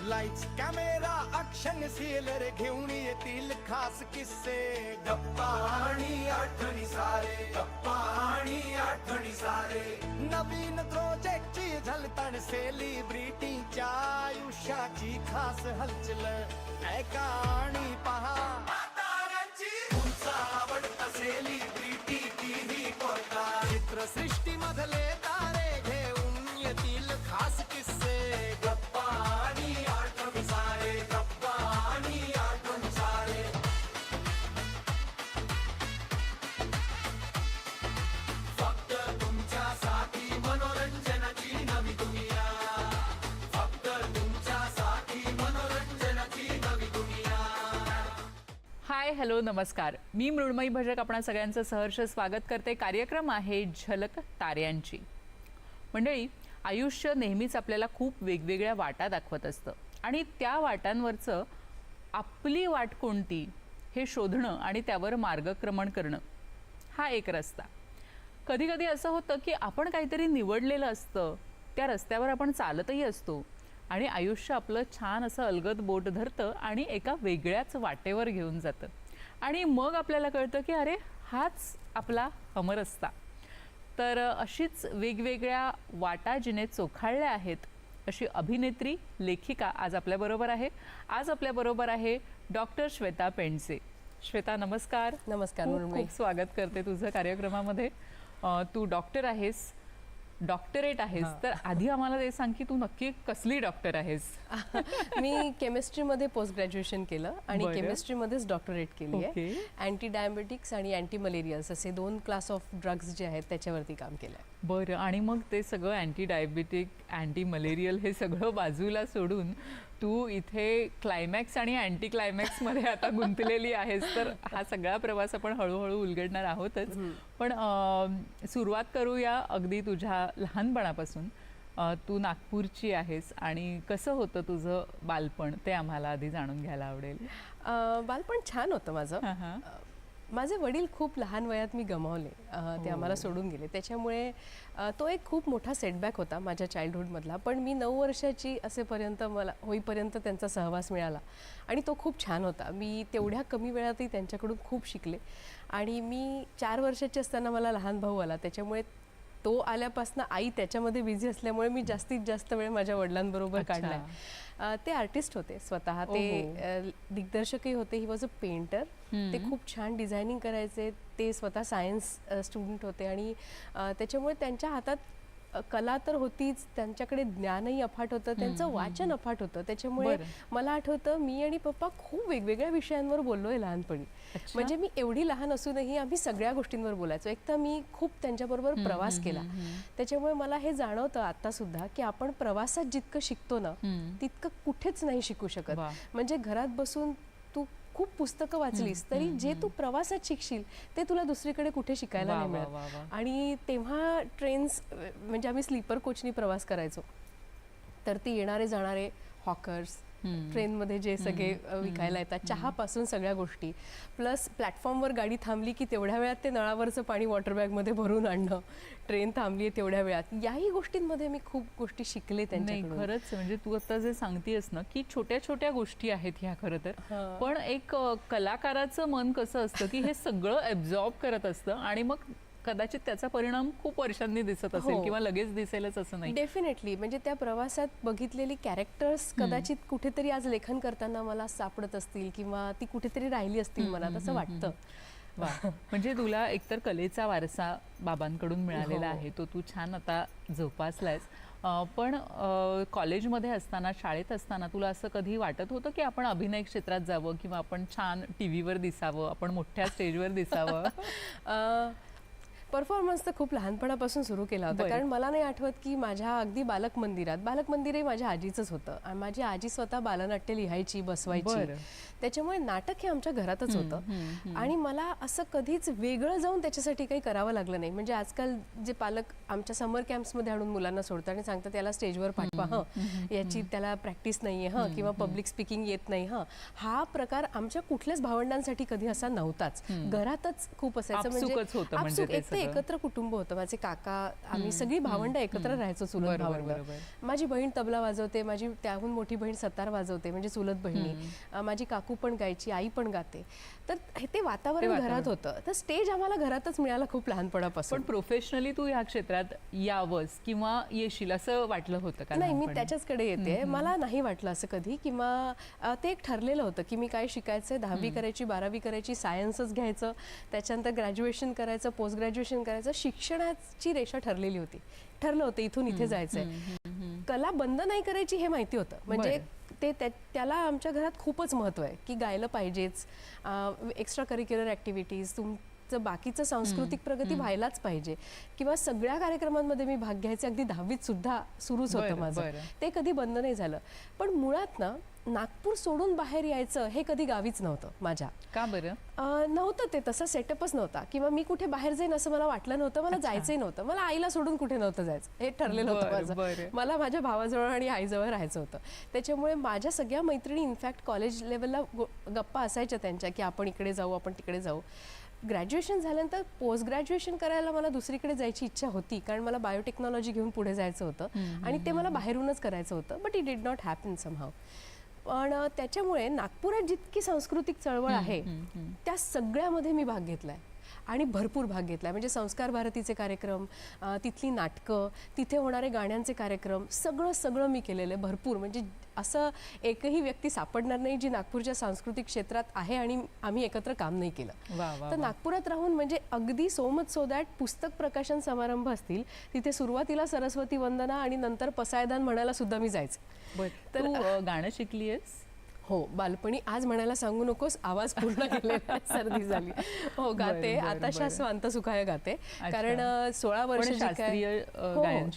Lights camera action sealer घेऊन येतील खास किस्से, गप्पा आणि आठवणी सारे, गप्पा आणि आठवणी सारे, नवीन प्रोजेक्टची झलतण सेलिब्रिटीच्या आयुष्याची खास हलचल ऐका आणि पहा. तुमचा आवडता सेलिब्रिटी टीव्ही पॉडकास्ट, चित्रसृष्टी मधले तारे घेऊन येतील खास किस्से, गप्पा आणि आठवणी सारे, गप्पा आणि आठवणी सारे. फक्त तुमच्यासाठी मनोरंजनाची नवी दुनिया, फक्त तुमच्यासाठी मनोरंजनाची नवी दुनिया. हाय हॅलो नमस्कार, मी मृण्मयी भजक आपणा सगळ्यांचं सहर्ष स्वागत करते. कार्यक्रम आहे झलक ताऱ्यांची. मंडळी, आयुष्य नेहमीच आपल्याला खूप वेगवेगळ्या वाटा दाखवत असतं आणि त्या वाटांवरचं आपली वाट कोणती हे शोधणं आणि त्यावर मार्गक्रमण करणं हा एक रस्ता. कधी कधी असं होतं की आपण काहीतरी निवडलेलं असतं, त्या रस्त्यावर आपण चालतही असतो आणि आयुष्य आपलं छान असं अलगद बोट धरतं आणि एका वेगळ्याच वाटेवर घेऊन जातं आणि मग आपल्याला कळतं की अरे हाच आपला हमरस्ता. तर अशीच वेगवेगळ्या वाटा जिने चोखाळल्या आहेत अशी अभिनेत्री, लेखिका आज आपल्याबरोबर आहे. आज आपल्याबरोबर आहे डॉक्टर श्वेता पेंडसे. श्वेता नमस्कार. नमस्कार. खूप स्वागत करते तुझं कार्यक्रमामध्ये. तू डॉक्टर आहेस, डॉक्टरेट आहेस, तर आधी आम्हाला ते सांग की तू नक्की कसली डॉक्टर आहेस? मी केमिस्ट्रीमध्ये पोस्ट ग्रॅज्युएशन केलं आणि केमिस्ट्रीमध्येच डॉक्टरेट केली आहे. अँटी डायबेटिक्स आणि अँटी मलेरियल्स असे 2 क्लास ऑफ ड्रग्ज जे आहेत त्याच्यावरती काम केलं आहे. बरं, आणि मग ते सगळं अँटी डायबेटिक, अँटी मलेरियल हे सगळं बाजूला सोडून तू इथे क्लायमॅक्स आणि अँटी क्लायमॅक्समध्ये आता गुंतलेली आहेस. तर हा सगळा प्रवास आपण हळूहळू उलगडणार आहोतच, पण सुरुवात करूया अगदी तुझ्या लहानपणापासून. तू नागपूरची आहेस आणि कसं होतं तुझं बालपण ते आम्हाला आधी जाणून घ्यायला आवडेल. बालपण छान होतं माझं. माझे वडील खूप लहान वयात मी गमावले, ते आम्हाला सोडून गेले. त्याच्यामुळे तो एक खूप मोठा सेटबॅक होता माझ्या चाइल्डहुडमधला. पण मी 9 वर्षाची असेपर्यंत मला होईपर्यंत त्यांचा सहवास मिळाला आणि तो खूप छान होता. मी तेवढ्या कमी वेळातही त्यांच्याकडून खूप शिकले आणि मी 4 वर्षाची असताना मला लहान भाऊ आला. त्याच्यामुळे तो आल्यापासून आई त्याच्यामध्ये बिझी असल्यामुळे मी जास्तीत जास्त वेळ माझ्या वडिलांबरोबर काढला. ते आर्टिस्ट होते स्वतः, ते दिग्दर्शकही होते. He was a painter. ते खूप छान डिझायनिंग करायचे. ते स्वतः सायन्स स्टुडंट होते आणि त्याच्यामुळे त्यांच्या हातात कला तर होतीच, त्यांच्याकडे ज्ञानही अफाट होतं, त्यांचं वाचन अफाट होतं. त्याच्यामुळे मला आठवतं मी आणि पप्पा खूप वेगवेगळ्या विषयांवर बोललोय लहानपणी. म्हणजे मी एवढी लहान असूनही आम्ही सगळ्या गोष्टींवर बोलायचो. एक तर मी खूप त्यांच्याबरोबर प्रवास केला, त्याच्यामुळे मला हे जाणवतं आता सुद्धा की आपण प्रवासात जितकं शिकतो ना तितकं कुठेच नाही शिकू शकत. म्हणजे घरात बसून तू खूप पुस्तकं वाचलीस तरी जे तू प्रवासात शिकशील ते तुला दुसरीकडे कुठे शिकायला नाही मिळत. आणि तेव्हा ट्रेन्स, म्हणजे आम्ही स्लीपर कोचनी प्रवास करायचो, तर ते येणारे जाणारे हॉकर्स, ट्रेनमध्ये जे सगळे विकायला येतात, चहापासून सगळ्या गोष्टी, प्लस प्लॅटफॉर्मवर गाडी थांबली की तेवढ्या वेळात ते नळावरचं पाणी वॉटर बॅगमध्ये भरून आणणं, ट्रेन थांबली आहे तेवढ्या वेळात, याही गोष्टींमध्ये मी खूप गोष्टी शिकले त्यांच्याकडून. खरंच, म्हणजे तू आता जे सांगतेस ना की छोट्या छोट्या गोष्टी आहेत ह्या खरं तर, पण एक कलाकाराचं मन कसं असतं की हे सगळं ॲब्झॉर्ब करत असतं आणि मग कदाचित त्याचा परिणाम खूप वर्षांनी दिसत असेल किंवा लगेच दिसेलच असं नाही. डेफिनेटली, म्हणजे त्या प्रवासात बघितलेली कॅरेक्टर्स कदाचित कुठेतरी आज लेखन करताना मला सापडत असतील किंवा ती कुठेतरी राहिली असतील मला, असं वाटतं. म्हणजे तुला एकतर कलेचा वारसा बाबांकडून मिळालेला आहे, तो तू छान आता जोपासलायस. पण कॉलेजमध्ये असताना, शाळेत असताना तुला असं कधी वाटत होतं की आपण अभिनय क्षेत्रात जावं किंवा आपण छान टीव्हीवर दिसावं, आपण मोठ्या स्टेजवर दिसावं? परफॉर्मन्स तर खूप लहानपणापासून सुरू केला होता, कारण मला नाही आठवत की माझ्या अगदी बालक मंदिरही माझ्या आजीचंच होतं आणि माझी आजी स्वतः बालनाट्य लिहायची, बसवायची. त्याच्यामुळे नाटक हे आमच्या घरातच होतं आणि मला असं कधीच वेगळं जाऊन त्याच्यासाठी काही करावं लागलं नाही. म्हणजे आजकाल जे पालक आमच्या समर कॅम्प्समध्ये आणून मुलांना सोडतात आणि सांगतात त्याला स्टेजवर पाठवा, याची त्याला प्रॅक्टिस नाहीये किंवा पब्लिक स्पीकिंग येत नाही, हा प्रकार आमच्या कुठल्याच भावंडांसाठी कधी असा नव्हताच. घरातच खूप असायचं. म्हणजे ते एकत्र कुटुंब होतं. माझे काका, आम्ही सगळी भावंड एकत्र राहायचो, चुलत बरोबर, भावंड. बरोबर. माझी बहीण तबला वाजवते, माझी त्याहून मोठी बहीण सतार वाजवते, म्हणजे चुलत बहिणी. माझी काकू पण गायची, आई पण गाते. तर ते वातावरण घरात होतं. तर स्टेज आम्हाला घरातच मिळालं खूप लहानपणापासून. पण प्रोफेशनली तू ह्या क्षेत्रात यावंस किंवा येशील असं वाटलं होतं का? नाही, मी त्याच्याचकडे येते. मला नाही वाटलं असं कधी, किंवा ते एक ठरलेलं होतं की मी काय शिकायचंय, 10वी करायची, 12वी करायची, सायन्सच घ्यायचं, त्याच्यानंतर ग्रॅज्युएशन करायचं, पोस्ट ग्रॅज्युएशन करायचं. शिक्षणाची रेषा ठरलेली होती, ठरलं होतं इथून इथे जायचंय. कला बंद नाही करायची हे माहिती होतं. म्हणजे त्याला आमच्या घरात खूपच महत्व आहे की गायलं पाहिजेच, एक्स्ट्रा करिक्युलर ॲक्टिव्हिटीज, तुमचं बाकीचं सांस्कृतिक प्रगती व्हायलाच पाहिजे, किंवा सगळ्या कार्यक्रमांमध्ये मी भाग घ्यायचे. अगदी 10वीत सुद्धा सुरूच होतं माझं, ते कधी बंद नाही झालं. पण मुळात ना नागपूर सोडून बाहेर यायचं हे कधी गावीच नव्हतं माझ्या. का बरं? नव्हतं, ते तसा सेटअपच नव्हता, किंवा मी कुठे बाहेर जाईन असं मला वाटलं नव्हतं. मला जायचंही नव्हतं, मला आईला सोडून कुठे नव्हतं जायचं, हे ठरलेलं होतं माझं. मला माझ्या भावाजवळ आणि आईजवळ राहायचं होतं. त्याच्यामुळे माझ्या सगळ्या मैत्रिणी इनफॅक्ट कॉलेज लेवलला गप्पा असायच्या त्यांच्या की आपण इकडे जाऊ, आपण तिकडे जाऊ. ग्रॅज्युएशन झाल्यानंतर पोस्ट ग्रॅज्युएशन करायला मला दुसरीकडे जायची इच्छा होती, कारण मला बायोटेक्नॉलॉजी घेऊन पुढे जायचं होतं आणि ते मला बाहेरूनच करायचं होतं. But it did not happen somehow. पण त्याच्यामुळे नागपुरात जितकी सांस्कृतिक चळवळ आहे त्या सगळ्यामध्ये मी भाग घेतलाय आणि भरपूर भाग घेतलाय. म्हणजे संस्कार भारतीचे कार्यक्रम, तिथली नाटकं, तिथे होणारे गाण्यांचे कार्यक्रम, सगळं मी केलेलं आहे भरपूर. म्हणजे असं एकही व्यक्ती सापडणार नाही जी नागपूरच्या सांस्कृतिक क्षेत्रात आहे आणि आम्ही एकत्र काम नाही केलं. तर नागपुरात राहून म्हणजे अगदी सो मच सो दॅट पुस्तक प्रकाशन समारंभ असतील, तिथे सुरुवातीला सरस्वती वंदना आणि नंतर पसायदान म्हणायला सुद्धा मी जायचे. तर गाणं शिकलीयस? हो, बालपणी. आज म्हणायला सांगू नकोस, आवाज पूर्ण गेलेला, सर्दी झाली. हो, गाते. आता स्वांत सुखाय गाते, कारण 16 वर्ष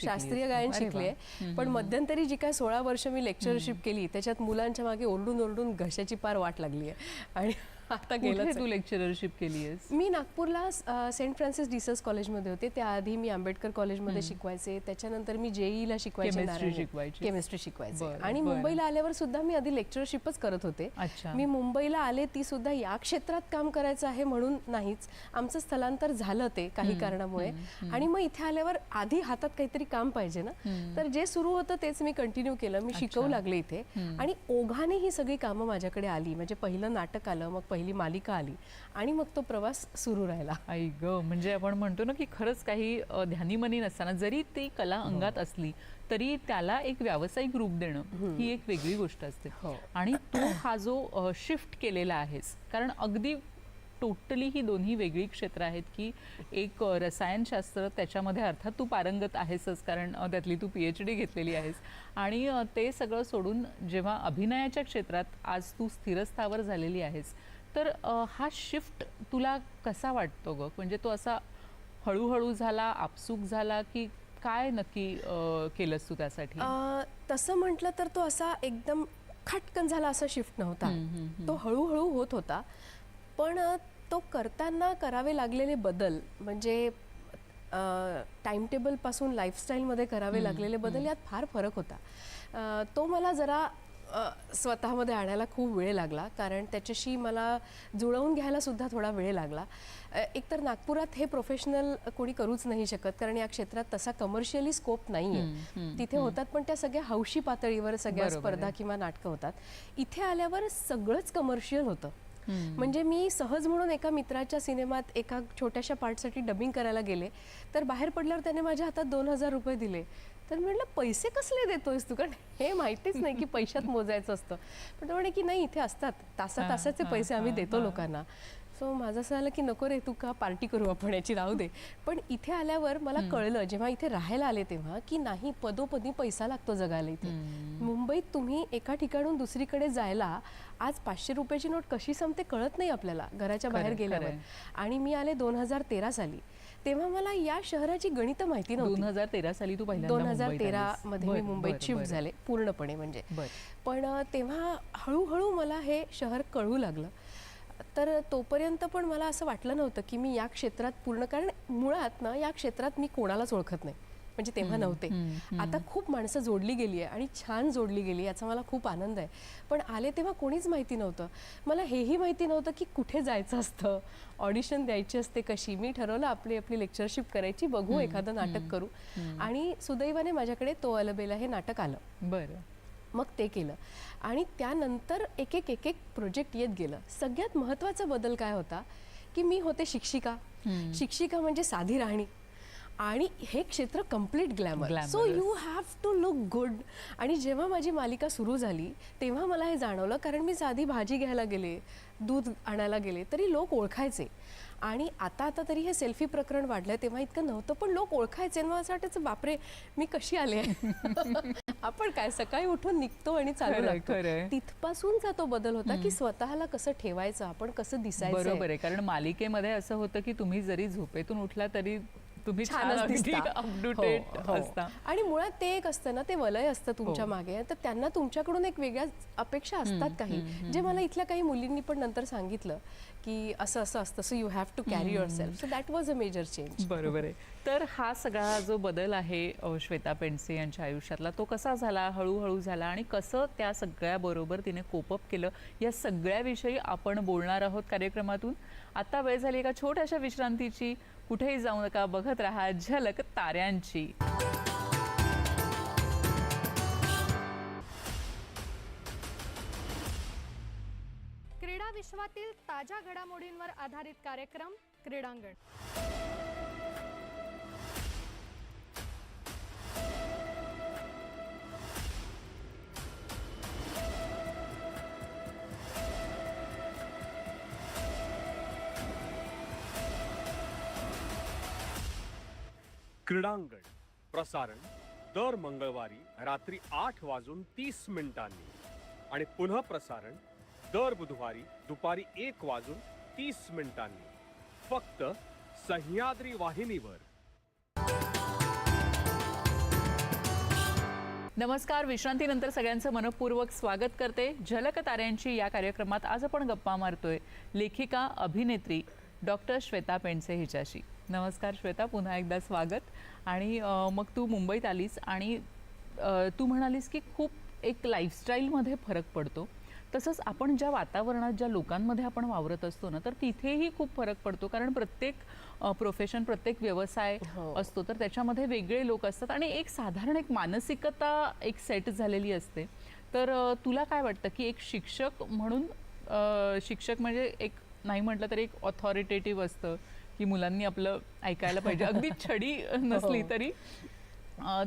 शास्त्रीय गायन शिकले. पण मध्यंतरी जी काय 16 वर्ष मी लेक्चरशिप केली त्याच्यात मुलांच्या मागे ओरडून ओरडून घशाची पार वाट लागली आहे. आणि आता गेलं. तू लेक्चरशिप केली आहेस? मी नागपूरला सेंट फ्रान्सिस डीसस कॉलेजमध्ये होते. त्याआधी मी आंबेडकर कॉलेजमध्ये शिकवायचे. त्याच्यानंतर मी जेईला शिकवायचे, केमिस्ट्री शिकवायचे. आणि मुंबईला आल्यावर सुद्धा मी आधी लेक्चरशिपच करत होते. मी मुंबईला आले ती सुद्धा या क्षेत्रात काम करायचं आहे म्हणून नाहीच, आमचं स्थलांतर झालं ते काही कारणामुळे. आणि मग इथे आल्यावर आधी हातात काहीतरी काम पाहिजे ना, तर जे सुरू होतं तेच मी कंटिन्यू केलं. मी शिकवू लागले इथे आणि ओघाने ही सगळी कामं माझ्याकडे आली. म्हणजे पहिलं नाटक आलं, मग पहिली मालिका आली आणि मग तो प्रवास सुरू राहिला. आई ग, म्हणजे आपण म्हणतो ना की खरंच काही ध्यानीमनी नसताना जरी ती कला अंगात असली तरी त्याला एक व्यावसायिक रूप देणं ही एक वेगळी गोष्ट असते. आणि तू हा जो शिफ्ट केलेला आहेस, कारण अगदी टोटली ही दोन्ही वेगळी क्षेत्र आहेत की एक रसायनशास्त्र, त्याच्यामध्ये अर्थात तू पारंगत आहेसच कारण त्यातली तू PhD घेतलेली आहेस, आणि ते सगळं सोडून जेव्हा अभिनयाच्या क्षेत्रात आज तू स्थिरस्थावर झालेली आहेस, तर हा शिफ्ट तुला कसा वाटतो ग? म्हणजे तो असा हळूहळू झाला, आपसूक झाला, की काय नक्की केलंस तू त्यासाठी? तसं म्हटलं तर तो असा एकदम खटकन झाला असा शिफ्ट नव्हता. तो हळूहळू होत होता. पण तो करताना करावे लागलेले बदल, म्हणजे टाइमटेबलपासून लाईफस्टाईलमध्ये करावे लागलेले बदल, यात फार फरक होता. तो मला जरा स्वतःमध्ये आणायला खूप वेळ लागला, कारण त्याच्याशी मला जुळवून घ्यायला सुद्धा थोडा वेळ लागला. एकतर नागपुरात हे प्रोफेशनल कोणी करूच नाही शकत, कारण या क्षेत्रात तसा कमर्शियली स्कोप नाही आहे. तिथे होतात पण त्या सगळ्या हौशी पातळीवर सगळ्या स्पर्धा किंवा नाटकं होतात. इथे आल्यावर सगळंच कमर्शियल होतं. म्हणजे मी सहज म्हणून एका मित्राच्या सिनेमात एका छोट्याशा पार्टसाठी डबिंग करायला गेले, तर बाहेर पडल्यावर त्याने माझ्या हातात 2000 रुपये दिले. तर मी म्हटलं, पैसे कसले देतोयस तू? कारण हे माहितीच नाही की पैशात मोजायचं असतं. पण तो म्हणे की नाही, इथे असतात तासाचे पैसे आम्ही देतो लोकांना. सो माझं असं झालं की नको रे, तू का पार्टी करू आपण, याची राहू दे. पण इथे आल्यावर मला कळलं, जेव्हा इथे राहायला आले तेव्हा, की नाही, पदोपदी पैसा लागतो जगायला इथे. मुंबईत तुम्ही एका ठिकाणून दुसरीकडे जायला आज 500 रुपयाची नोट कशी संपते कळत नाही आपल्याला घराच्या बाहेर गेल्यावर. आणि मी आले 2013 साली. तेव्हा मला या शहराची गणितं माहिती नव्हती. 2013 साली तू पहिल्यांदा 2013 मध्ये मी मुंबईत शिफ्ट झाले पूर्णपणे. म्हणजे पण तेव्हा हळूहळू मला हे शहर कळू लागलं. तर तोपर्यंत पण मला असं वाटलं नव्हतं की मी या क्षेत्रात पूर्ण, कारण मुळात ना या क्षेत्रात मी कोणालाच ओळखत नाही. म्हणजे तेव्हा नव्हते. आता खूप माणसं जोडली गेली आहे आणि छान जोडली गेली, याचा मला खूप आनंद आहे. पण आले तेव्हा कोणीच माहिती नव्हतं. मला हेही माहिती नव्हतं की कुठे जायचं असतं, ऑडिशन द्यायची असते कशी. मी ठरवलं आपली लेक्चरशिप करायची, बघू एखादं नाटक करू. आणि सुदैवाने माझ्याकडे तो अलबेला हे नाटक आलं. बरं. मग ते केलं आणि त्यानंतर एक एक प्रोजेक्ट येत गेलं. सगळ्यात महत्त्वाचा बदल काय होता की मी होते शिक्षिका. शिक्षिका म्हणजे साधी राहणी आणि हे क्षेत्र complete glamour. So you have to look good. आणि जेव्हा माझी मालिका सुरू झाली तेव्हा मला हे जाणवलं, कारण मी साधी भाजी घ्यायला गेले, दूध आणायला गेले तरी लोक ओळखायचे. आणि आता तरी हे सेल्फी प्रकरण वाढलंय, तेव्हा इतकं नव्हतं पण लोक ओळखायचे. मला असं वाटायचं बापरे मी कशी आले. आपण काय सकाळी उठून निघतो आणि चालू लागतो. तिथपासूनचा तो बदल होता की स्वतःला कसं ठेवायचं, आपण कसं दिसायचं. बरोबर आहे, कारण मालिकेमध्ये असं होतं की तुम्ही जरी झोपेतून उठला तरी तुम्ही छानच दिसता. अपटूडेट असता. आणि मुळात ते एक असतं ना, ते वलय असतं तुमच्या मागे, तर त्यांना तुमच्याकडून एक वेगळ्या अपेक्षा असतात काही, जे मला इथल्या काही मुलींनी पण नंतर सांगितलं की असं असं असतं. So you have to carry yourself. So that was a major change. बरोबर आहे. तर हा सगळा जो बदल आहे श्वेता पेंडसे यांच्या आयुष्यातला, तो कसा झाला, हळूहळू झाला आणि कसं त्या सगळ्याबरोबर तिने कोपअप केलं, या सगळ्याविषयी आपण बोलणार आहोत कार्यक्रमातून. आता वेळ झाली एका छोट्याशा विश्रांतीची. कुठेही जाऊ नका, बघत राहा झलक ताऱ्यांची. क्रीडा विश्वातील ताज्या घडामोडींवर आधारित कार्यक्रम क्रीडांगण. क्रीडांगण प्रसारण दर मंगळवारी रात्री 8:30 आणि पुन्हा प्रसारण दर बुधवारी दुपारी 1:30 फक्त सह्याद्री वाहिनीवर. नमस्कार. विश्रांतीनंतर सगळ्यांचं मनपूर्वक स्वागत करते. झलक ताऱ्यांची या कार्यक्रमात आज आपण गप्पा मारतोय लेखिका अभिनेत्री डॉक्टर श्वेता पेंडसे हिच्याशी. नमस्कार श्वेता, पुन्हा एकदा स्वागत. आणि मग तू मुंबईत आलीस आणि तू म्हणालीस की खूप एक लाईफस्टाईलमध्ये फरक पडतो. तसंच आपण ज्या वातावरणात, ज्या लोकांमध्ये आपण वावरत असतो ना, तर तिथेही खूप फरक पडतो. कारण प्रत्येक प्रोफेशन, प्रत्येक व्यवसाय असतो, तर त्याच्यामध्ये वेगळे लोक असतात आणि एक साधारण एक मानसिकता एक सेट झालेली असते. तर तुला काय वाटतं की एक शिक्षक म्हणून, शिक्षक म्हणजे एक नाही म्हटलं तरी एक ऑथॉरिटेटिव्ह असतं की मुलांनी आपलं ऐकायला पाहिजे, अगदी छडी नसली तरी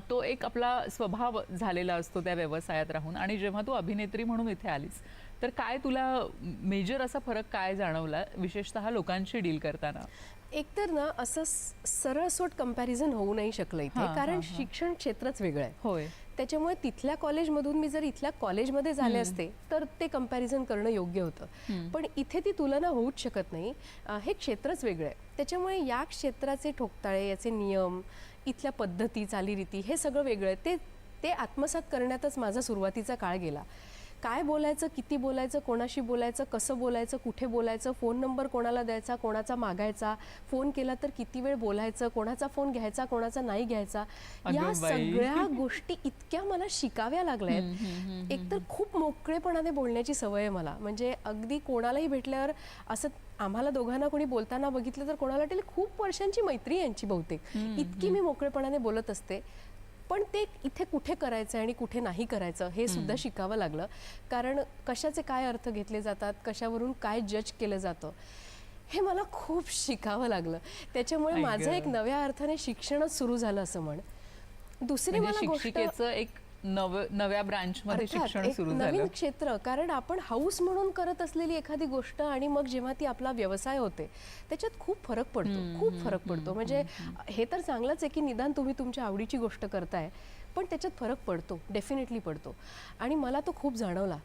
तो एक आपला स्वभाव झालेला असतो त्या व्यवसायात राहून. आणि जेव्हा तू अभिनेत्री म्हणून इथे आलीस तर काय तुला मेजर असा फरक काय जाणवला, विशेषतः लोकांशी डील करताना? एकतर ना असं सरळसोट कंपॅरिझन होऊ नाही शकलं इथे, कारण शिक्षण क्षेत्रच वेगळं आहे. होय. त्याच्यामुळे तिथल्या कॉलेजमधून मी जर इथल्या कॉलेजमध्ये झाले असते तर ते कंपॅरिझन करणं योग्य होतं. पण इथे ती तुलना होऊच शकत नाही. हे क्षेत्रच वेगळं आहे. त्याच्यामुळे या क्षेत्राचे ठोकताळे, याचे नियम, इथल्या पद्धती, चालीरीती हे सगळं वेगळं आहे. ते आत्मसात करण्यातच माझा सुरुवातीचा काळ गेला. काय बोलायचं, किती बोलायचं, कोणाशी बोलायचं, कसं बोलायचं, कुठे बोलायचं, फोन नंबर कोणाला द्यायचा, कोणाचा मागायचा, फोन केला तर किती वेळ बोलायचं, कोणाचा फोन घ्यायचा, कोणाचा नाही घ्यायचा, या सगळ्या गोष्टी इतक्या मला शिकाव्या लागल्या आहेत. एकतर खूप मोकळेपणाने बोलण्याची सवय आहे मला. म्हणजे अगदी कोणालाही भेटल्यावर असं आम्हाला दोघांना कोणी बोलताना बघितलं तर कोणाला वाटेल खूप वर्षांची मैत्री यांची बहुतेक, इतकी मी मोकळेपणाने बोलत असते. पण ते इथे कुठे करायचं आणि कुठे नाही करायचं हे सुद्धा शिकावं लागलं. कारण कशाचे काय अर्थ घेतले जातात, कशावरून काय जज केलं जातं, हे मला खूप शिकावं लागलं. त्याच्यामुळे माझं एक नव्या अर्थाने शिक्षणच सुरू झालं असं म्हण. दुसरी मला गोष्ट, एक नव्या ब्रांचमध्ये शिक्षण सुरू झालं, नवीन क्षेत्र. कारण आपण हाऊस म्हणून करत असलेली एखादी गोष्ट आणि मग जेव्हा ती आपला व्यवसाय होते त्याच्यात खूप फरक पडतो, खूप फरक पडतो. म्हणजे हे तर चांगलंच आहे की निदान तुम्ही तुमच्या आवडीची गोष्ट करताय, पण त्याच्यात फरक पडतो, डेफिनेटली पडतो. आणि मला तो खूप जाणवला.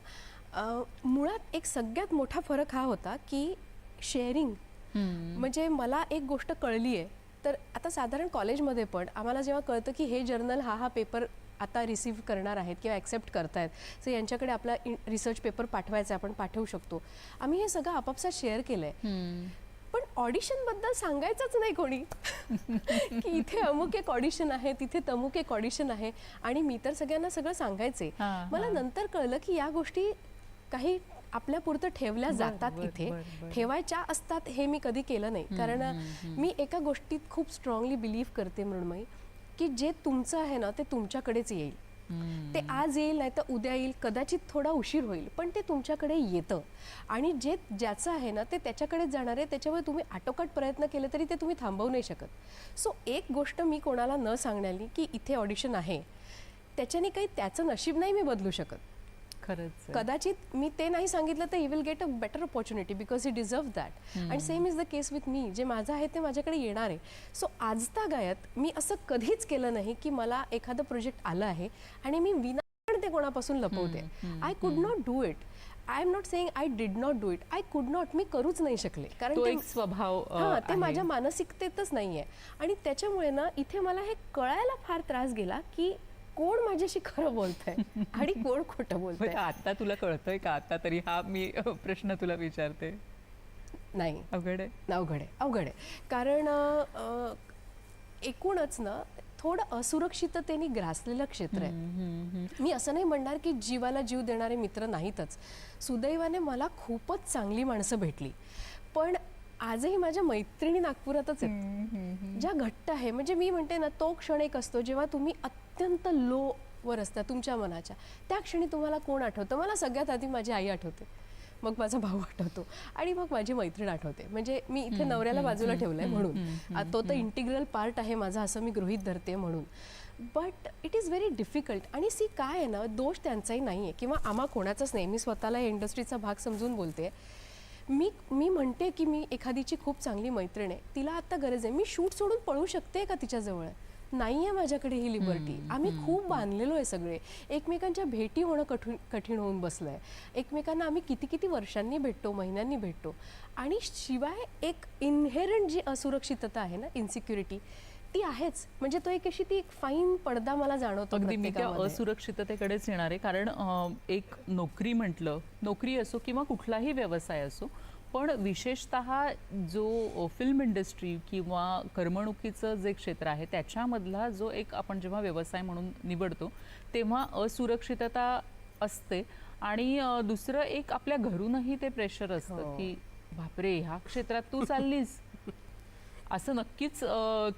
मुळात एक सगळ्यात मोठा फरक हा होता की शेअरिंग. म्हणजे मला एक गोष्ट कळली आहे तर आता साधारण कॉलेजमध्ये पण आम्हाला जेव्हा कळतं की हे जर्नल हा पेपर आता रिसीव्ह करणार आहेत किंवा ॲक्सेप्ट करतायत, सो यांच्याकडे आपला रिसर्च पेपर पाठवायचा, आपण पाठवू शकतो. आम्ही हे सगळं आपापसात शेअर केलं आहे. पण ऑडिशन बद्दल सांगायचंच नाही कोणी की इथे अमुक एक ऑडिशन आहे, तिथे तमुक एक ऑडिशन आहे. आणि मी तर सगळ्यांना सगळं सांगायचे. मला नंतर कळलं की या गोष्टी काही आपल्या पुरतं ठेवल्या जातात, इथे ठेवायच्या असतात. हे मी कधी केलं नाही, कारण मी एका गोष्टीत खूप स्ट्रॉंगली बिलीव्ह करते मृण्मयी, की जे तुमचं आहे ना ते तुमच्याकडेच येईल. ते आज येईल, नाही तर उद्या येईल, कदाचित थोडा उशीर होईल, पण ते तुमच्याकडे येतं. आणि जे ज्याचं आहे ना ते त्याच्याकडेच जाणार आहे. त्याच्यामुळे तुम्ही आटोकाट प्रयत्न केले तरी ते तुम्ही थांबवू नाही शकत. सो एक गोष्ट मी कोणाला न सांगण्यानी की इथे ऑडिशन आहे, त्याच्याने काही त्याचं नशीब नाही मी बदलू शकत. खरंच कदाचित मी ते नाही सांगितलं तर he will get a better opportunity because he deserve that. आणि same is the case with me. जे माझं आहे ते माझ्याकडे येणार आहे. सो आजतागायत मी असं कधीच केलं नाही की मला एखादं प्रोजेक्ट आलं आहे आणि मी विना ते कोणापासून लपवते. I could not do it. I am not saying I did not do it. I could not. मी करूच नाही शकले, कारण तो ते एक स्वभाव ते माझ्या मानसिकतेतच नाहीये. आणि त्याच्यामुळे ना इथे मला हे कळायला फार त्रास गेला की कोण माझ्याशी खरं बोलतंय आणि कोण खोटं बोलतंय. आता तुला कळतंय का? आता तरी हा मी प्रश्न तुला विचारते. नाही, अवघड आहे. अवघड आहे, अवघड आहे. कारण एकूणच ना थोडं असुरक्षिततेने ग्रासलेलं क्षेत्र आहे. मी असं नाही म्हणणार की जीवाला जीव देणारे मित्र नाहीतच. सुदैवाने मला खूपच चांगली माणसं भेटली, पण आजही माझ्या मैत्रिणी नागपुरातच आहेत ज्या घट्ट आहे. म्हणजे मी म्हणते ना, तो क्षण एक असतो जेव्हा तुम्ही अत्यंत लो वर असता तुमच्या मनाच्या. त्या क्षणी तुम्हाला कोण आठवतं? मला सगळ्यात आधी माझी आई आठवते, मग माझा भाऊ आठवतो आणि मग माझी मैत्रीण आठवते. म्हणजे मी इथे नवऱ्याला बाजूला ठेवलंय म्हणून, तो तर इंटिग्रल पार्ट आहे माझा असं मी गृहीत धरते म्हणून. But it is very difficult. आणि सी काय आहे ना, दोष त्यांचाही नाही आहे किंवा आम्हा कोणाचाच नाही. मी स्वतःला या इंडस्ट्रीचा भाग समजून बोलते. मी म्हणते की मी एखादीची खूप चांगली मैत्रीण आहे, तिला आता गरज आहे, मी शूट सोडून पळू शकते का तिच्याजवळ? नाही आहे माझ्याकडे ही लिबर्टी. आम्ही खूप बांधलेलो आहे सगळे. एकमेकांच्या भेटी होणं कठीण होऊन बसलं आहे. एकमेकांना आम्ही किती किती वर्षांनी भेटतो, महिन्यांनी भेटतो. आणि शिवाय एक इनहेरंट जी असुरक्षितता आहे ना, इन्सिक्युरिटी, ती आहेच. म्हणजे तो एक अशी ती एक फाईन पडदा मला जाणवतो. अगदी मी त्या असुरक्षिततेकडेच येणार आहे. कारण एक नोकरी म्हटलं, नोकरी असो किंवा कुठलाही व्यवसाय असो, पण विशेषतः जो फिल्म इंडस्ट्री किंवा करमणुकीचं जे क्षेत्र आहे त्याच्यामधला जो एक आपण जेव्हा व्यवसाय म्हणून निवडतो तेव्हा असुरक्षितता असते. आणि दुसरं एक आपल्या घरूनही ते प्रेशर असतं की बापरे, ह्या क्षेत्रात तू चाललीस. असं नक्कीच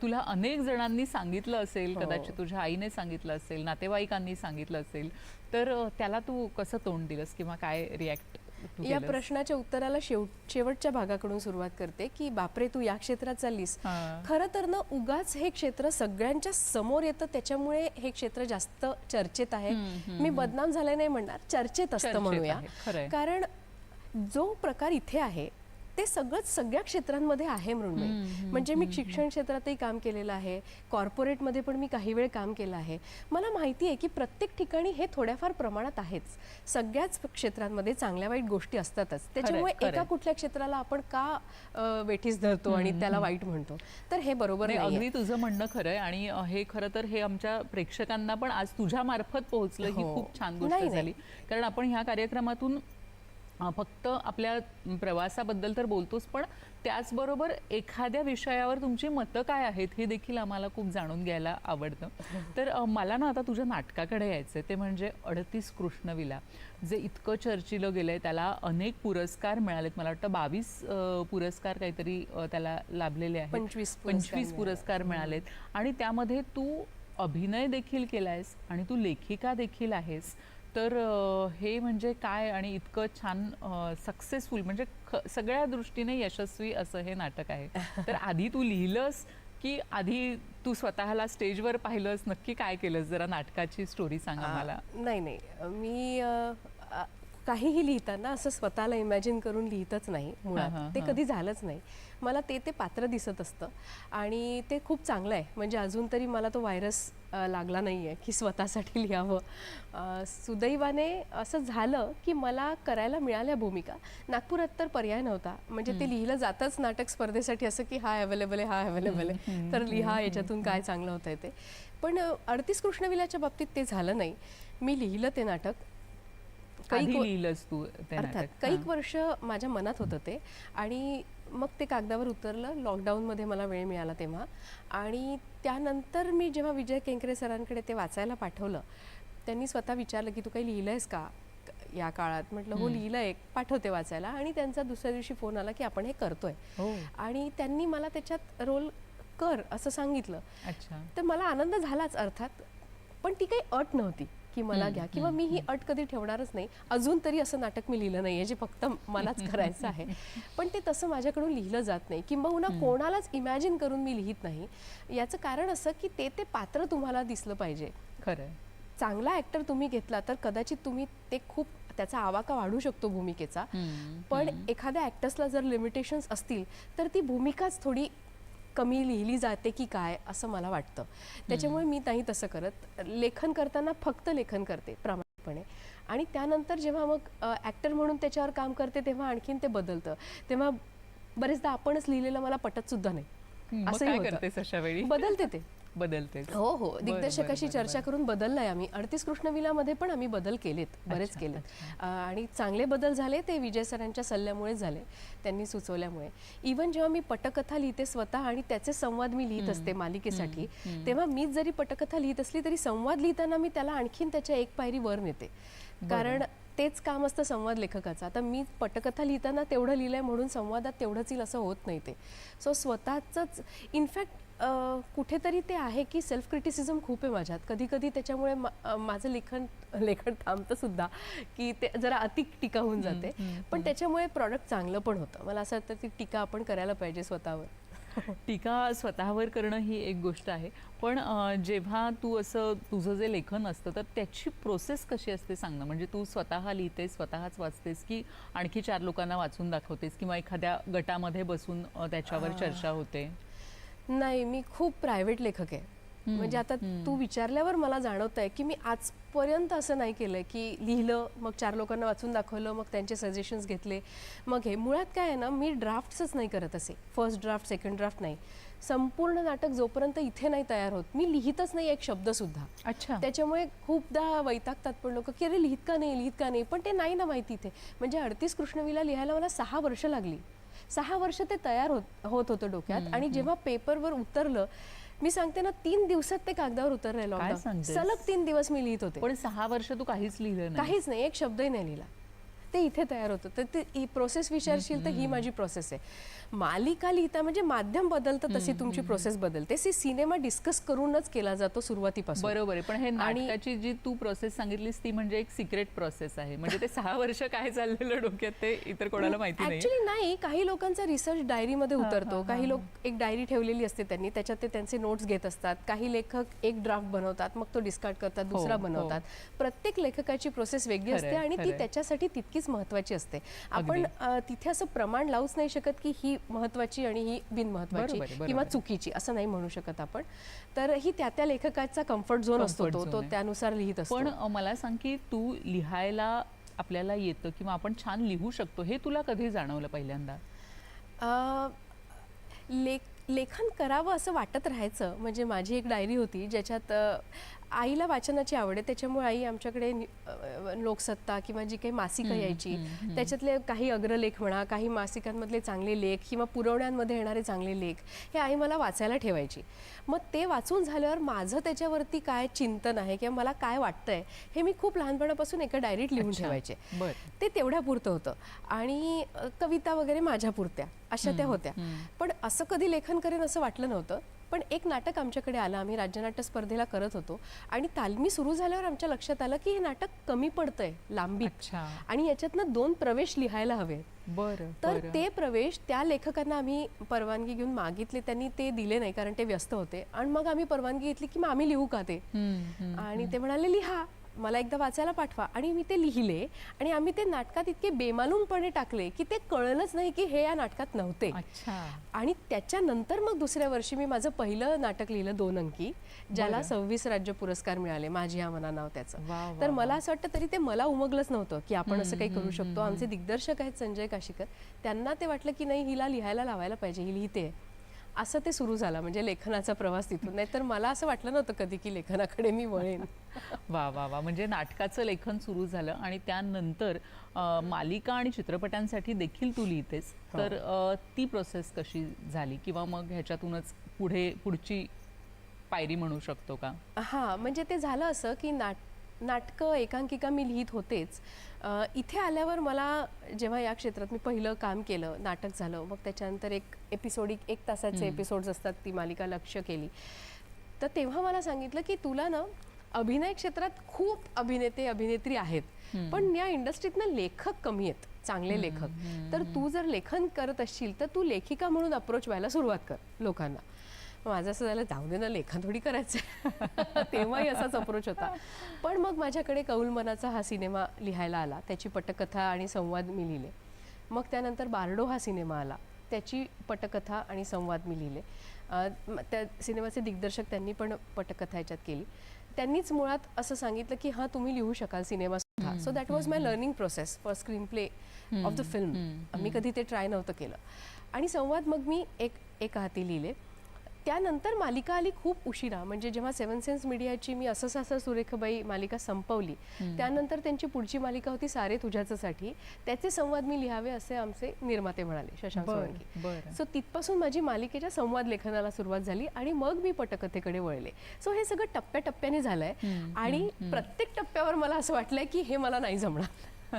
तुला अनेक जणांनी सांगितलं असेल, कदाचित तुझ्या आईने सांगितलं असेल, नातेवाईकांनी सांगितलं असेल, तर त्याला तू कसं तोंड दिलंस किंवा काय रिॲक्ट? या प्रश्नाच्या उत्तराला शेवटच्या भागाकडून सुरुवात करते की बापरे तू या क्षेत्रात चाललीस. खरं तर ना उगाच हे क्षेत्र सगळ्यांच्या समोर येतं, त्याच्यामुळे हे क्षेत्र जास्त चर्चेत आहे. मी बदनाम झाले नाही म्हणणार, चर्चेत असतं म्हणूया. कारण जो प्रकार इथे आहे ते सगळंच सगळ्या क्षेत्रांमध्ये आहे मृण्मयी. म्हणजे मी शिक्षण क्षेत्रातही काम केलेलं आहे, कॉर्पोरेटमध्ये पण मी काही वेळ काम केलं आहे. मला माहिती आहे की प्रत्येक ठिकाणी हे थोड्याफार प्रमाणात आहेच. सगळ्याच क्षेत्रांमध्ये चांगल्या वाईट गोष्टी असतातच. त्याच्यामुळे एका कुठल्या क्षेत्राला आपण का वेठीस धरतो आणि त्याला वाईट म्हणतो, तर हे बरोबर नाही. अगदी तुझं म्हणणं खरं आहे. आणि हे खरं तर हे आमच्या प्रेक्षकांना पण आज तुझ्या मार्फत पोहोचलं ही खूप छान गोष्ट झाली. कारण आपण ह्या कार्यक्रमातून फक्त आपल्या प्रवासाबद्दल तर बोलतोच, पण त्याचबरोबर एखाद्या विषयावर तुमची मतं काय आहेत हे देखील आम्हाला खूप जाणून घ्यायला आवडतं. तर मला ना आता तुझ्या नाटकाकडे यायचं ते म्हणजे 38 कृष्णविला, जे इतकं चर्चिलं गेलंय. त्याला अनेक पुरस्कार मिळालेत. मला वाटतं 22 पुरस्कार काहीतरी त्याला लाभलेले आहेत. 25 पुरस्कार मिळालेत. आणि त्यामध्ये तू अभिनय देखील केलायस आणि तू लेखिका देखील आहेस. तर हे म्हणजे काय, आणि इतकं छान सक्सेसफुल म्हणजे सगळ्या दृष्टीने यशस्वी असं हे नाटक आहे. तर आधी तू लिहिलंस की आधी तू स्वतःला स्टेजवर पाहिलंस? नक्की काय केलंस? जरा नाटकाची स्टोरी सांगा मला. नाही, मी काहीही लिहिताना असं स्वतःला इमॅजिन करून लिहितच नाही मुळात. ते कधी झालंच नाही. मला ते पात्र दिसत असतं आणि ते खूप चांगलं आहे. म्हणजे अजून तरी मला तो व्हायरस लागला नाही आहे की स्वतःसाठी लिहावं. सुदैवाने असं झालं की मला करायला मिळाल्या भूमिका. नागपुरात तर पर्याय नव्हता. म्हणजे ते लिहिलं जातच नाटक स्पर्धेसाठी असं की हा अवेलेबल आहे, हा अवेलेबल आहे, तर लिहा, याच्यातून काय चांगलं होतं ते. पण 38 कृष्णविलाच्या बाबतीत ते झालं नाही. मी लिहिलं ते नाटक. लिहिलंस तू? अर्थात कैक वर्ष माझ्या मनात होतं ते. आणि मग ते कागदावर उतरलं. लॉकडाऊनमध्ये मला वेळ मिळाला तेव्हा. आणि त्यानंतर मी जेव्हा विजय केंकरे सरांकडे ते वाचायला पाठवलं, त्यांनी स्वतः विचारलं की तू काही लिहिलं आहेस का या काळात? म्हटलं हो लिहिलं आहे, पाठवते वाचायला. आणि त्यांचा दुसऱ्या दिवशी फोन आला की आपण हे करतोय. आणि त्यांनी मला त्याच्यात रोल कर असं सांगितलं. अच्छा. तर मला आनंद झालाच अर्थात, पण ती काही अट नव्हती की मला घ्या, किंवा मी ही अट कधी ठेवणारच नाही. अजून तरी असं नाटक मी लिहिलं नाही आहे जे फक्त मलाच करायचं आहे. पण ते तसं माझ्याकडून लिहिलं जात नाही, किंबहुना कोणालाच इमॅजिन करून मी लिहित नाही. याचं कारण असं की ते पात्र तुम्हाला दिसलं पाहिजे. खरं. चांगला ॲक्टर तुम्ही घेतला तर कदाचित तुम्ही ते खूप त्याचा आवाका वाढू शकतो भूमिकेचा. पण एखाद्या ॲक्टर्सला जर लिमिटेशन्स असतील तर ती भूमिकाच थोडी कमी लिहिली जाते की काय असं मला वाटतं. त्याच्यामुळे मी नाही तसं करत. लेखन करताना फक्त लेखन करते प्रामाणिकपणे. आणि त्यानंतर जेव्हा मग ॲक्टर म्हणून त्याच्यावर काम करते तेव्हा आणखीन ते बदलतं. तेव्हा बरेचदा आपणच लिहिलेलं मला पटत सुद्धा नाही असंही होतं. करतेस अशा वेळी? बदलते ते. बदलते. हो हो, दिग्दर्शकाशी चर्चा करून बदललाय आम्ही. 38 कृष्णविलामध्ये पण आम्ही बदल केलेत, बरेच केलेत. आणि चांगले बदल झाले ते विजय सरांच्या सल्ल्यामुळे झाले, त्यांनी सुचवल्यामुळे. इवन जेव्हा मी पटकथा लिहिते स्वतः आणि त्याचे संवाद मी लिहित असते मालिकेसाठी, तेव्हा मीच जरी पटकथा लिहित असली तरी संवाद लिहिताना मी त्याला आणखीन त्याच्या एक पायरी वर नेते. कारण तेच काम असतं संवाद लेखकाचं. आता मी पटकथा लिहिताना तेवढं लिहिलंय म्हणून संवादात तेवढंच येईल असं होत नाही ते. सो स्वतःच इनफॅक्ट कुठेतरी ते आहे की सेल्फ क्रिटिसिझम खूप आहे माझ्यात. कधी कधी त्याच्यामुळे माझं लेखन थांबतं सुद्धा, की ते जरा अति टीका होऊन जाते. पण त्याच्यामुळे प्रॉडक्ट चांगलं पण होतं. मला असं वाटतं ती टीका आपण करायला पाहिजे स्वतःवर. टीका स्वतःवर करणं ही एक गोष्ट आहे, पण जेव्हा तू असं तुझं जे लेखन असतं तर त्याची प्रोसेस कशी असते सांग ना. म्हणजे तू स्वतः लिहितेस, स्वतःच वाचतेस, की आणखी 4 लोकांना वाचून दाखवतेस, किंवा एखाद्या गटामध्ये बसून त्याच्यावर चर्चा होते? नाही, मी खूप प्रायव्हेट लेखक आहे. म्हणजे आता तू विचारल्यावर मला जाणवत आहे की मी आजपर्यंत असं नाही केलंय की लिहिलं, मग 4 लोकांना वाचून दाखवलं, मग त्यांचे सजेशन्स घेतले, मग हे. मुळात काय आहे ना, मी ड्राफ्ट्सच नाही करत असे. फर्स्ट ड्राफ्ट, सेकंड ड्राफ्ट नाही. संपूर्ण नाटक जोपर्यंत इथे नाही तयार होत मी लिहितच नाही एक शब्द सुद्धा. अच्छा. त्याच्यामुळे खूपदा वैतागतात पण लोक की अरे लिहित का नाही. पण ते नाही ना माहिती इथे. म्हणजे 38 कृष्णविला लिहायला मला 6 वर्ष लागली. 6 वर्ष ते तयार होत होतं डोक्यात. आणि जेव्हा पेपरवर उतरलं, मी सांगते ना 3 दिवसात ते कागदावर उतरलंय. लॉकडाऊन सलग 3 दिवस मी लिहित होते. पण 6 वर्ष तू काहीच लिहिलं नाही? काहीच नाही, एक शब्दही नाही लिहिला. ते इथे तयार होतं. तर ती प्रोसेस विचारशील तर ही माझी प्रोसेस आहे. मालिका लिहिता म्हणजे माध्यम बदलतं तशी तुमची प्रोसेस बदलते. सिनेमा डिस्कस करूनच केला जातो सुरुवातीपासून. बरोबर आहे, पण हे नाटकाची जी तू प्रोसेस सांगितलीस ती म्हणजे एक सिक्रेट प्रोसेस आहे. म्हणजे ते 6 वर्ष काय चाललेलं डोक्यात ते इतर कोणाला माहिती नाही. ऍक्च्युली नाही, काही लोकांचा रिसर्च डायरीमध्ये उतरतो. काही लोक एक डायरी ठेवलेली असते त्यांनी, त्याच्यात ते त्यांचे नोट्स घेत असतात. काही लेखक एक ड्राफ्ट बनवतात, मग तो डिस्कार्ड करतात, दुसरा बनवतात. प्रत्येक लेखकाची प्रोसेस वेगळी असते आणि ती त्याच्यासाठी तितकीच महत्वाची असते. आपण तिथे असं प्रमाण लावूच नाही शकत की ही महत्वाची आणि ही बिनमहत्वाची किंवा चुकीची असं नाही म्हणू शकत आपण. तर ही त्या लेखकाचा कम्फर्ट झोन असतो, तो त्यानुसार लिहित असतो. पण मला सांग की तू लिहायला आपल्याला येतं किंवा आपण छान लिहू शकतो हे तुला कधी जाणवलं पहिल्यांदा? लेखन करावं असं वाटत राहायचं. म्हणजे माझी एक डायरी होती ज्याच्यात आईला वाचनाची आवड आहे, त्याच्यामुळे आई आमच्याकडे लोकसत्ता किंवा जी काही मासिकं यायची त्याच्यातले काही अग्रलेख म्हणा, काही मासिकांमधले चांगले लेख किंवा पुरवण्यांमध्ये येणारे चांगले लेख हे आई मला वाचायला ठेवायची. मग ते वाचून झाल्यावर माझं त्याच्यावरती काय चिंतन आहे किंवा मला काय वाटतंय हे मी खूप लहानपणापासून एका डायरीत लिहून ठेवायचे. ते तेवढ्यापुरतं होतं. आणि कविता वगैरे माझ्यापुरत्या अशा त्या होत्या. पण असं कधी लेखन करेन असं वाटलं नव्हतं. पण एक नाटक आमच्याकडे आलं, आम्ही राज्यनाट्य स्पर्धेला करत होतो आणि तालमी सुरू झाल्यावर आमच्या लक्षात आलं की हे नाटक कमी पडतंय लांबीत आणि याच्यातनं 2 प्रवेश लिहायला हवे. तर ते प्रवेश त्या लेखकांना आम्ही परवानगी घेऊन मागितले, त्यांनी ते दिले नाही कारण ते व्यस्त होते. आणि मग आम्ही परवानगी घेतली की मग आम्ही लिहू का ते. आणि ते म्हणाले लिहा, मला एकदा वाचायला पाठवा. आणि मी ते लिहिले आणि आम्ही ते नाटकात इतके बेमालूमपणे टाकले की ते कळलंच नाही की हे या नाटकात नव्हते. आणि त्याच्यानंतर मग दुसऱ्या वर्षी मी माझं पहिलं नाटक लिहिलं 2 अंकी, ज्याला 26 राज्य पुरस्कार मिळाले. माझी या मना नाव त्याचं. तर मला असं वाटतं तरी ते मला उमगलंच नव्हतं की आपण असं काही करू शकतो. आमचे दिग्दर्शक आहेत संजय काशीकर, त्यांना ते वाटलं की नाही हिला लिहायला लावायला पाहिजे, ही लिहिते. असं ते सुरू झालं म्हणजे लेखनाचा प्रवास तिथून. नाहीतर मला असं वाटलं नव्हतं कधी की लेखनाकडे मी वळेन. वा वा वा, म्हणजे नाटकाचं लेखन सुरू झालं आणि त्यानंतर मालिका आणि चित्रपटांसाठी देखील तू लिहितेस. तर ती प्रोसेस कशी झाली किंवा मग ह्याच्यातूनच पुढची पायरी म्हणू शकतो का? हां, म्हणजे ते झालं असं की नाटकं एकांकिका मी लिहित होतेच. इथे आल्यावर मला जेव्हा या क्षेत्रात मी पहिलं काम केलं, नाटक झालं, मग त्याच्यानंतर एक एपिसोडिक 1 तासाचे एपिसोड्स असतात, ती मालिका लक्ष केली. तर तेव्हा मला सांगितलं की तुला ना अभिनय क्षेत्रात खूप अभिनेते अभिनेत्री आहेत, पण या इंडस्ट्रीतनं लेखक कमी आहेत, चांगले लेखक. तर तू जर लेखन करत असशील तर तू लेखिका म्हणून अप्रोच व्हायला सुरुवात कर लोकांना. माझं असं झालं, जाऊ दे ना, लेखन थोडी करायचं. तेव्हाही असाच अप्रोच होता. पण मग माझ्याकडे कौल मनाचा हा सिनेमा लिहायला आला, त्याची पटकथा आणि संवाद मी लिहिले. मग त्यानंतर बारडो हा सिनेमा आला, त्याची पटकथा आणि संवाद मी लिहिले. त्या सिनेमाचे दिग्दर्शक त्यांनी पण पटकथा ह्याच्यात केली. त्यांनीच मुळात असं सांगितलं की हां, तुम्ही लिहू शकाल सिनेमा सुद्धा. So that was my learning process for screenplay of the film. मी कधी ते ट्राय नव्हतं केलं. आणि संवाद मग मी एक हाती लिहिले. त्यानंतर मालिका आली खूप उशिरा. म्हणजे जेव्हा 7 सेन्स मीडियाची मी असं सासर सुरेखबाई मालिका संपवली, त्यानंतर त्यांची पुढची मालिका होती सारे तुझ्याचसाठी. त्याचे संवाद मी लिहावे असे आमचे निर्माते म्हणाले, शशांक सोळंकी. सो तिथपासून माझी मालिकेच्या संवाद लेखनाला सुरुवात झाली आणि मग मी पटकथेकडे वळले. सो हे सगळं टप्प्याटप्प्याने झालंय आणि प्रत्येक टप्प्यावर मला असं वाटलंय की हे मला नाही जमणार.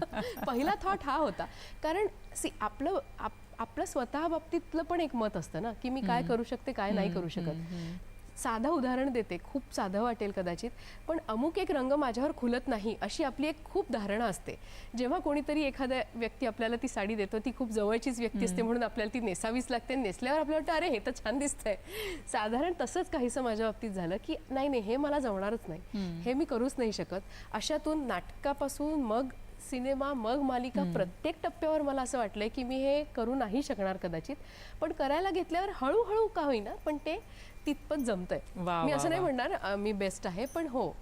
पहिला थॉट हा होता, कारण आपलं स्वतः बाबतीतलं पण एक मत असतं ना की मी काय करू शकते, काय नाही करू शकत. साधं उदाहरण देते, खूप साधं वाटेल कदाचित, पण अमुक एक रंग माझ्यावर खुलत नाही अशी आपली एक खूप धारणा असते. जेव्हा कोणीतरी एखाद्या व्यक्ती आपल्याला ती साडी देतो, ती खूप जवळचीच व्यक्ती असते म्हणून आपल्याला ती नेसावीच लागते. नेसल्यावर आपल्याला वाटतं, अरे हे तर छान दिसतंय. साधारण तसंच काहीसं माझ्या बाबतीत झालं की नाही, हे मला जमणारच नाही, हे मी करूच नाही शकत. अशातून नाटकापासून मग सिनेमा, मग मालिका, प्रत्येक टप्प्यावर मला असं वाटलंय की मी हे करू नाही शकणार कदाचित, पण करायला घेतल्यावर हळूहळू का होईना पण ते तितपत जमतंय. मी असं नाही म्हणणार मी बेस्ट आहे, पण हो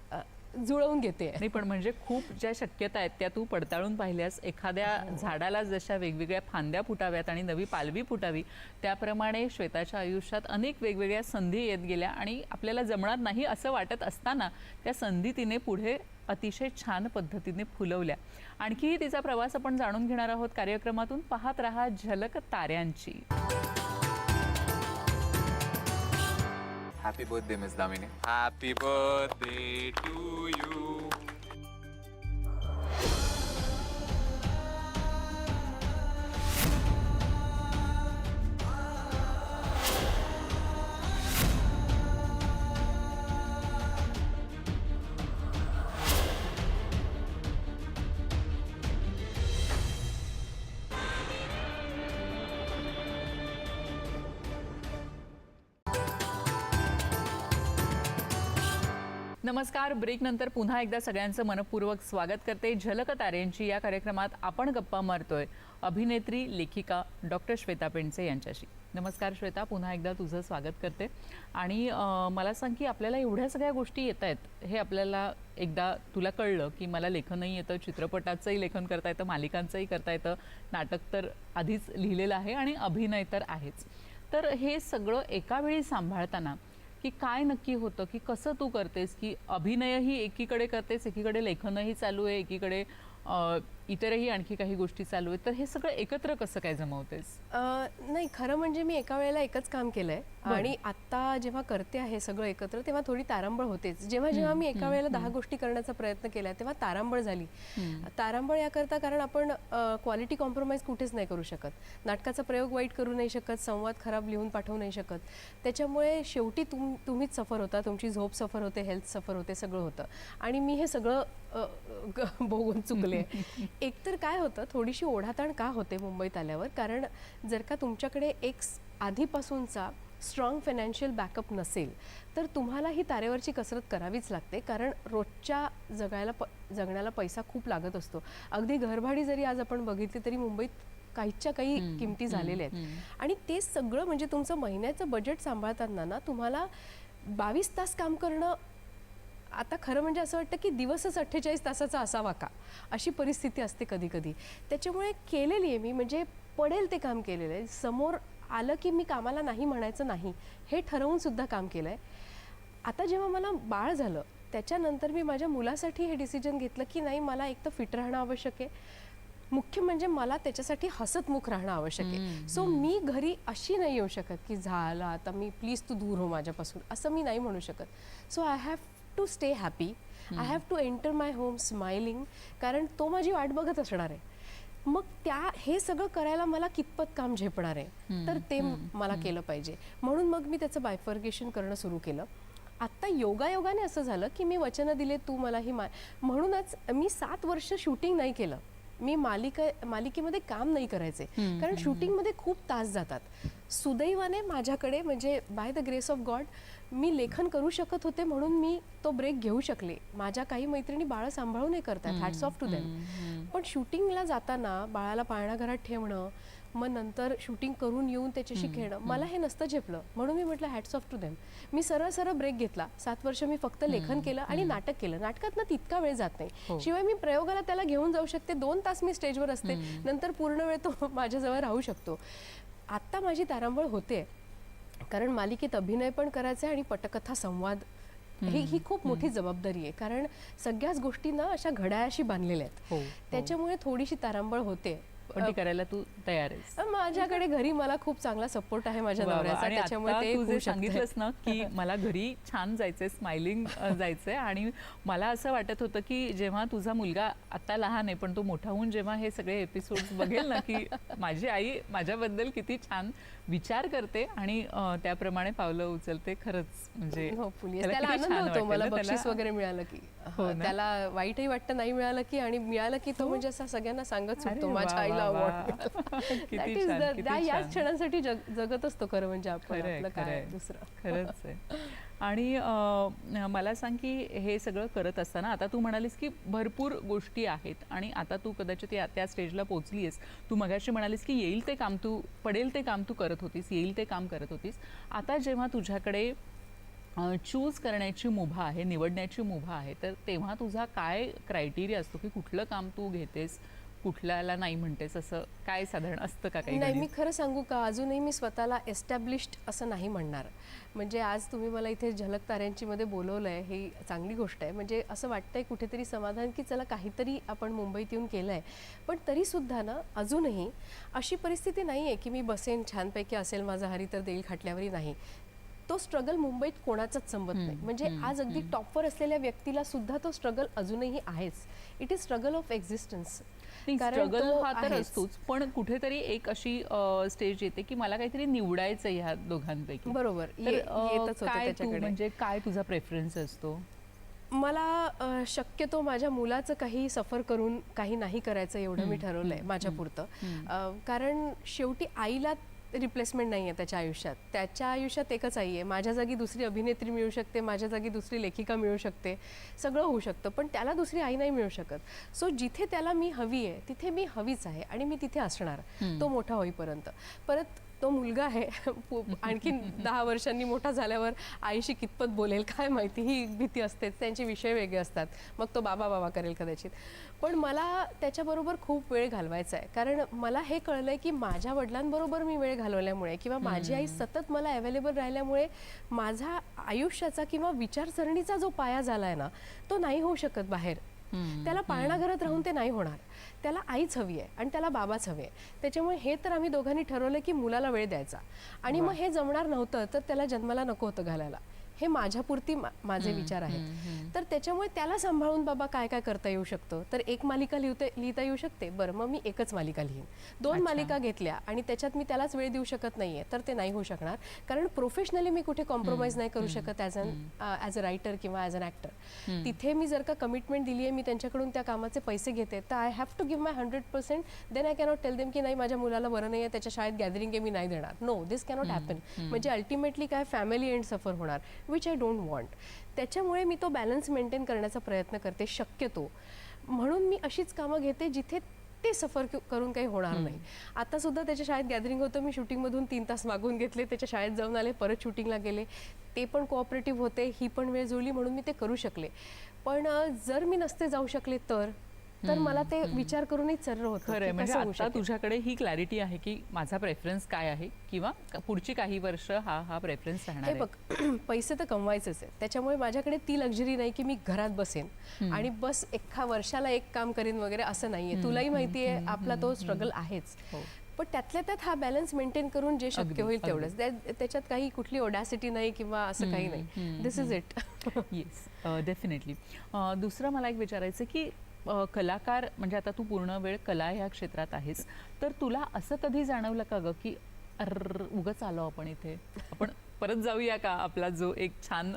जुळवून घेते. नाही, पण म्हणजे खूप ज्या शक्यता आहेत त्या तू पडताळून पाहिल्यास. एखाद्या झाडाला जशा वेगवेगळ्या फांद्या फुटाव्यात आणि नवी पालवी फुटावी, त्याप्रमाणे श्वेताच्या आयुष्यात अनेक वेगवेगळ्या संधी येत गेल्या आणि आपल्याला जमणार नाही असं वाटत असताना त्या संधी तिने पुढे अतिशय छान पद्धतीने फुलवल्या. आणखीही तिचा प्रवास आपण जाणून घेणार आहोत कार्यक्रमातून. पाहत रहा झलक ताऱ्यांची. Happy birthday miss Damini. Happy birthday to you. नमस्कार. ब्रेक नंतर पुन्हा एकदा सगळ्यांचं मनपूर्वक स्वागत करते. झलक ताऱ्यांची या कार्यक्रमात आपण गप्पा मारतोय अभिनेत्री, लेखिका डॉक्टर श्वेता पेंडसे यांच्याशी. नमस्कार श्वेता, पुन्हा एकदा तुझं स्वागत करते. आणि मला सांग की आपल्याला एवढ्या सगळ्या गोष्टी येत आहेत, हे आपल्याला एकदा तुला कळलं की मला लेखनही येतं, चित्रपटाचंही लेखन करता येतं, मालिकांचंही करता येतं, नाटक तर आधीच लिहिलेलं आहे आणि अभिनय तर आहेच. तर हे सगळं एका वेळी सांभाळताना की काय नक्की होतं, की कसं तू करतेस, की अभिनयही एकीकडे करतेस, एकीकडे लेखनही चालू आहे, एकीकडे इतरही आणखी काही गोष्टी चालू आहेत, तर हे सगळं एकत्र कसं काय जमवतेस? नाही, खरं म्हणजे मी एका वेळेला एकच काम केलंय आणि आता जेव्हा करते आहे सगळं एकत्र तेव्हा थोडी तारांबळ होतेच. जेव्हा मी एका वेळेला 10 गोष्टी करण्याचा प्रयत्न केला तेव्हा तारांबळ झाली. तारांबळ याकरता कारण आपण क्वालिटी कॉम्प्रोमाइज कुठेच नाही करू शकत. नाटकाचा प्रयोग वाईट करू नाही शकत, संवाद खराब लिहून पाठवू नाही शकत. त्याच्यामुळे शेवटी तुम्हीच सफर होता, तुमची झोप सफर होते, हेल्थ सफर होते, सगळं होतं. आणि मी हे सगळं भोगून चुकले. एकतर काय होतं, थोडीशी ओढाताण का होते मुंबईत आल्यावर, कारण जर का तुमच्याकडे एक आधीपासूनचा स्ट्रॉंग फायनान्शियल बॅकअप नसेल तर तुम्हाला ही तारेवरची कसरत करावीच लागते. कारण रोजच्या जगण्याला पैसा खूप लागत असतो. अगदी घरभाडी जरी आज आपण बघितली तरी मुंबईत काहीच्या काही किमती झालेल्या आहेत. आणि ते सगळं म्हणजे तुमचं महिन्याचं बजेट सांभाळताना ना तुम्हाला 22 तास काम करणं, आता खरं म्हणजे असं वाटतं की दिवसच 48 तासाचा असावा का, अशी परिस्थिती असते कधी कधी. त्याच्यामुळे केलेली आहे मी, म्हणजे पडेल ते काम केलेलं आहे. समोर आलं की मी कामाला नाही म्हणायचं नाही, हे ठरवून सुद्धा काम केलं आहे. आता जेव्हा मला बाळ झालं त्याच्यानंतर मी माझ्या मुलासाठी हे डिसिजन घेतलं की नाही, मला एक तर फिट राहणं आवश्यक आहे, मुख्य म्हणजे मला त्याच्यासाठी हसतमुख राहणं आवश्यक आहे. सो मी घरी अशी नाही येऊ शकत की झालं आता मी प्लीज तू दूर हो माझ्यापासून, असं मी नाही म्हणू शकत. So I have to stay happy, I have to enter my home smiling, कारण तो माझी वाट बघत असणार आहे. मग हे सगळं करायला मला कितपत काम झेपणार आहे, तर ते मला केलं पाहिजे. म्हणून मग मी त्याचं बायफर्गेशन करणं सुरू केलं. आत्ता योगायोगाने असं झालं की मी वचनं दिले, तू मला ही म्हणूनच मी 7 वर्ष शूटिंग नाही केलं. मी मालिकेमध्ये काम नाही करायचे, कारण शूटिंगमध्ये खूप तास जातात. सुदैवाने माझ्याकडे म्हणजे by the grace of God मी लेखन करू शकत होते, म्हणून मी तो ब्रेक घेऊ शकले. माझ्या काही मैत्रिणी बाळं सांभाळून हे करतात, हॅट्स ऑफ टू देम. पण शूटिंगला जाताना बाळाला पाळणाघरात ठेवणं, मग नंतर शूटिंग करून येऊन त्याच्याशी खेळणं, मला हे नसतं झेपलं. म्हणून मी म्हटलं हॅट्स ऑफ टू देम. मी सरळ ब्रेक घेतला. 7 वर्ष मी फक्त लेखन केलं आणि नाटक केलं. नाटकात ना तितका वेळ जात नाही, शिवाय मी प्रयोगाला त्याला घेऊन जाऊ शकते. 2 तास मी स्टेजवर असते, नंतर पूर्ण वेळ तो माझ्याजवळ राहू शकतो. आत्ता माझी तारांबळ होते, कारण मालिकेत अभिनय पण करायचा आहे आणि पटकथा संवाद ही खूप मोठी जबाबदारी आहे, कारण सगळ्याच गोष्टी ना अशा घड्याळाशी बांधलेल्या आहेत. त्याच्यामुळे थोडीशी तारांबळ होते. पण ती करायला तू तयार आहेस. माझ्याकडे घरी मला खूप चांगला सपोर्ट आहे माझ्या नवऱ्याचा, त्याच्यामुळे ते तू जे सांगितलंस ना की मला घरी छान जायचंय, स्माइलिंग जायचंय, आणि मला असं वाटत होतं की जेव्हा तुझा मुलगा आता लहान आहे पण तो मोठा होऊन जेव्हा हे सगळे एपिसोड्स बघेल ना की माझी आई माझ्याबद्दल किती छान विचार करते आणि त्याप्रमाणे पावलं उचलते. खरंच म्हणजे त्याला आनंद होतो मला बक्षीस वगैरे मिळालं की. त्याला वाईटही वाटतं नाही मिळालं की, आणि मिळालं की तो म्हणजे असा सगळ्यांना सांगत सुटतो माझ्या आईला याच क्षणांसाठी जगत असतो खरं म्हणजे आपण, आपलं काय दुसरं. खरंच आहे. आणि मला सांग की हे सगळं करत असताना आता तू म्हणालीस की भरपूर गोष्टी आहेत आणि आता तू कदाचित त्या स्टेजला पोहोचली आहेस. तू मगाशी म्हणालीस की येईल ते काम तू, पडेल ते काम तू करत होतीस, येईल ते काम करत होतीस. आता जेव्हा तुझ्याकडे चूज करण्याची मुभा आहे, निवडण्याची मुभा आहे, तर तेव्हा तुझा काय क्रायटेरिया असतो की कुठलं काम तू घेतेस, कुठल्याला नाही म्हणतेस, असं काय साधारण असतं का काही? नाही, मी खरं सांगू का, अजूनही मी स्वतःला एस्टॅब्लिश्ड असं नाही म्हणणार. म्हणजे आज तुम्ही मला इथे झलक ताऱ्यांची मध्ये बोलवलं आहे, ही चांगली गोष्ट आहे. म्हणजे असं वाटतंय कुठेतरी समाधान की चला काहीतरी आपण मुंबईत येऊन केलं आहे. पण तरीसुद्धा ना अजूनही अशी परिस्थिती नाही आहे की मी बसेन छानपैकी असेल माझा हरी तर देईल खाटल्यावरही नाही. तो स्ट्रगल मुंबईत कोणाचाच संबंध नाही. म्हणजे आज अगदी टॉपवर असलेल्या व्यक्तीला सुद्धा तो स्ट्रगल अजूनही आहेच. It is struggle of existence. Struggle हा तर असतोच, पण कुठेतरी एक अशी स्टेज येते की मला काहीतरी निवडायचं ह्या दोघांपैकी. बरोबर. म्हणजे काय तुझा प्रेफरन्स असतो? मला शक्यतो माझ्या मुलाचं काही सफर करून काही नाही करायचं एवढं मी ठरवलंय माझ्या पुरतं. कारण शेवटी आईला रिप्लेसमेंट नाही आहे त्याच्या आयुष्यात. त्याच्या आयुष्यात एकच आई आहे. माझ्या जागी दुसरी अभिनेत्री मिळू शकते, माझ्या जागी दुसरी लेखिका मिळू शकते, सगळं होऊ शकतं, पण त्याला दुसरी आई नाही मिळू शकत. सो जिथे त्याला मी हवी आहे तिथे मी हवीच आहे आणि मी तिथे असणार तो मोठा होईपर्यंत. परत तो मुलगा आहे, आणखी 10 वर्षांनी मोठा झाल्यावर आईशी कितपत बोलेल काय माहिती, ही भीती असतेच. त्यांचे विषय वेगळे असतात, मग तो बाबा बाबा करेल कदाचित. पण मला त्याच्याबरोबर खूप वेळ घालवायचा आहे, कारण मला हे कळलंय की माझ्या वडिलांबरोबर मी वेळ घालवल्यामुळे किंवा माझी आई सतत मला अवेलेबल राहिल्यामुळे माझा आयुष्याचा किंवा विचारसरणीचा जो पाया झालाय ना तो नाही होऊ शकत बाहेर. त्याला पाळणाघरात राहून ते नाही होणार. त्याला आईच हवी आहे आणि त्याला बाबाच हवे आहे. त्याच्यामुळे हे तर आम्ही दोघांनी ठरवलं की मुलाला वेळ द्यायचा. आणि मग हे जमणार नव्हतं तर त्याला जन्माला नको होतं घालायला. हे माझ्यापुरती माझे विचार आहेत. तर त्याच्यामुळे त्याला सांभाळून बाबा काय काय करता येऊ शकतं, तर एक मालिका लिहिता येऊ शकते. बरं, मग मी एकच मालिका लिहीन. 2 मालिका घेतल्या आणि त्याच्यात मी त्यालाच वेळ देऊ शकत नाहीये तर ते नाही होऊ शकणार. कारण प्रोफेशनली मी कुठे कॉम्प्रोमाइज नाही करू शकत ॲज अ रायटर किंवा ॲज अन ॲक्टर. तिथे मी जर का कमिटमेंट दिली आहे, मी त्यांच्याकडून त्या कामाचे पैसे घेते, तर I have to give my 100%. Then I cannot tell them की नाही माझ्या मुलाला बरं नाही आहे, त्याच्या शाळेत गॅदरिंग आहे, मी नाही देणार. नो, दिस कॅनॉट हॅपन. म्हणजे अल्टिमेटली काय फॅमिली एंड सफर होणार, विच आय डोंट वॉन्ट. त्याच्यामुळे मी तो बॅलन्स मेंटेन करण्याचा प्रयत्न करते शक्यतो. म्हणून मी अशीच कामं घेते जिथे ते सफर करून काही होणार नाही. आता सुद्धा त्याच्या शाळेत गॅदरिंग होतं, मी शूटिंगमधून 3 तास मागून घेतले, त्याच्या शाळेत जाऊन आले, परत शूटिंगला गेले. ते पण कोऑपरेटिव्ह होते, ही पण वेळ जुळली म्हणून मी ते करू शकले. पण जर मी नसते जाऊ शकले तर तर मला ते विचार करूनही सर्र होतं खरं आहे. की म्हणजे कसं होऊ आता शकेल. तुझ्याकडे ही क्लॅरिटी आहे की माझा प्रेफरन्स काय आहे किंवा पुढची काही वर्ष हा प्रेफरन्स राहणार हे आहे. बघ पैसे तर कमवायचेच आहे, त्याच्यामुळे माझ्याकडे ती लक्झरी नाही की मी घरात बसेन आणि बस एका वर्षाला एक काम करीन वगैरे, असं नाहीये. तुलाही माहितीये आपला तो स्ट्रगल आहेच. हो. पण त्यातल्या त्यात हा बॅलन्स मेंटेन करून जे शक्य होईल तेवढंच. त्याच्यात काही कुठली ओडॅसिटी नाही किंवा असं काही नाही. दिस इज इट. Yes, definitely. दुसरं मला एक विचारायचं की कलाकार म्हणजे आता तू पूर्ण वेळ कला ह्या क्षेत्रात आहेस, तर तुला असं कधी जाणवलं का ग की उगाच आलो आपण इथे, आपण परत जाऊया का, आपला जो एक छान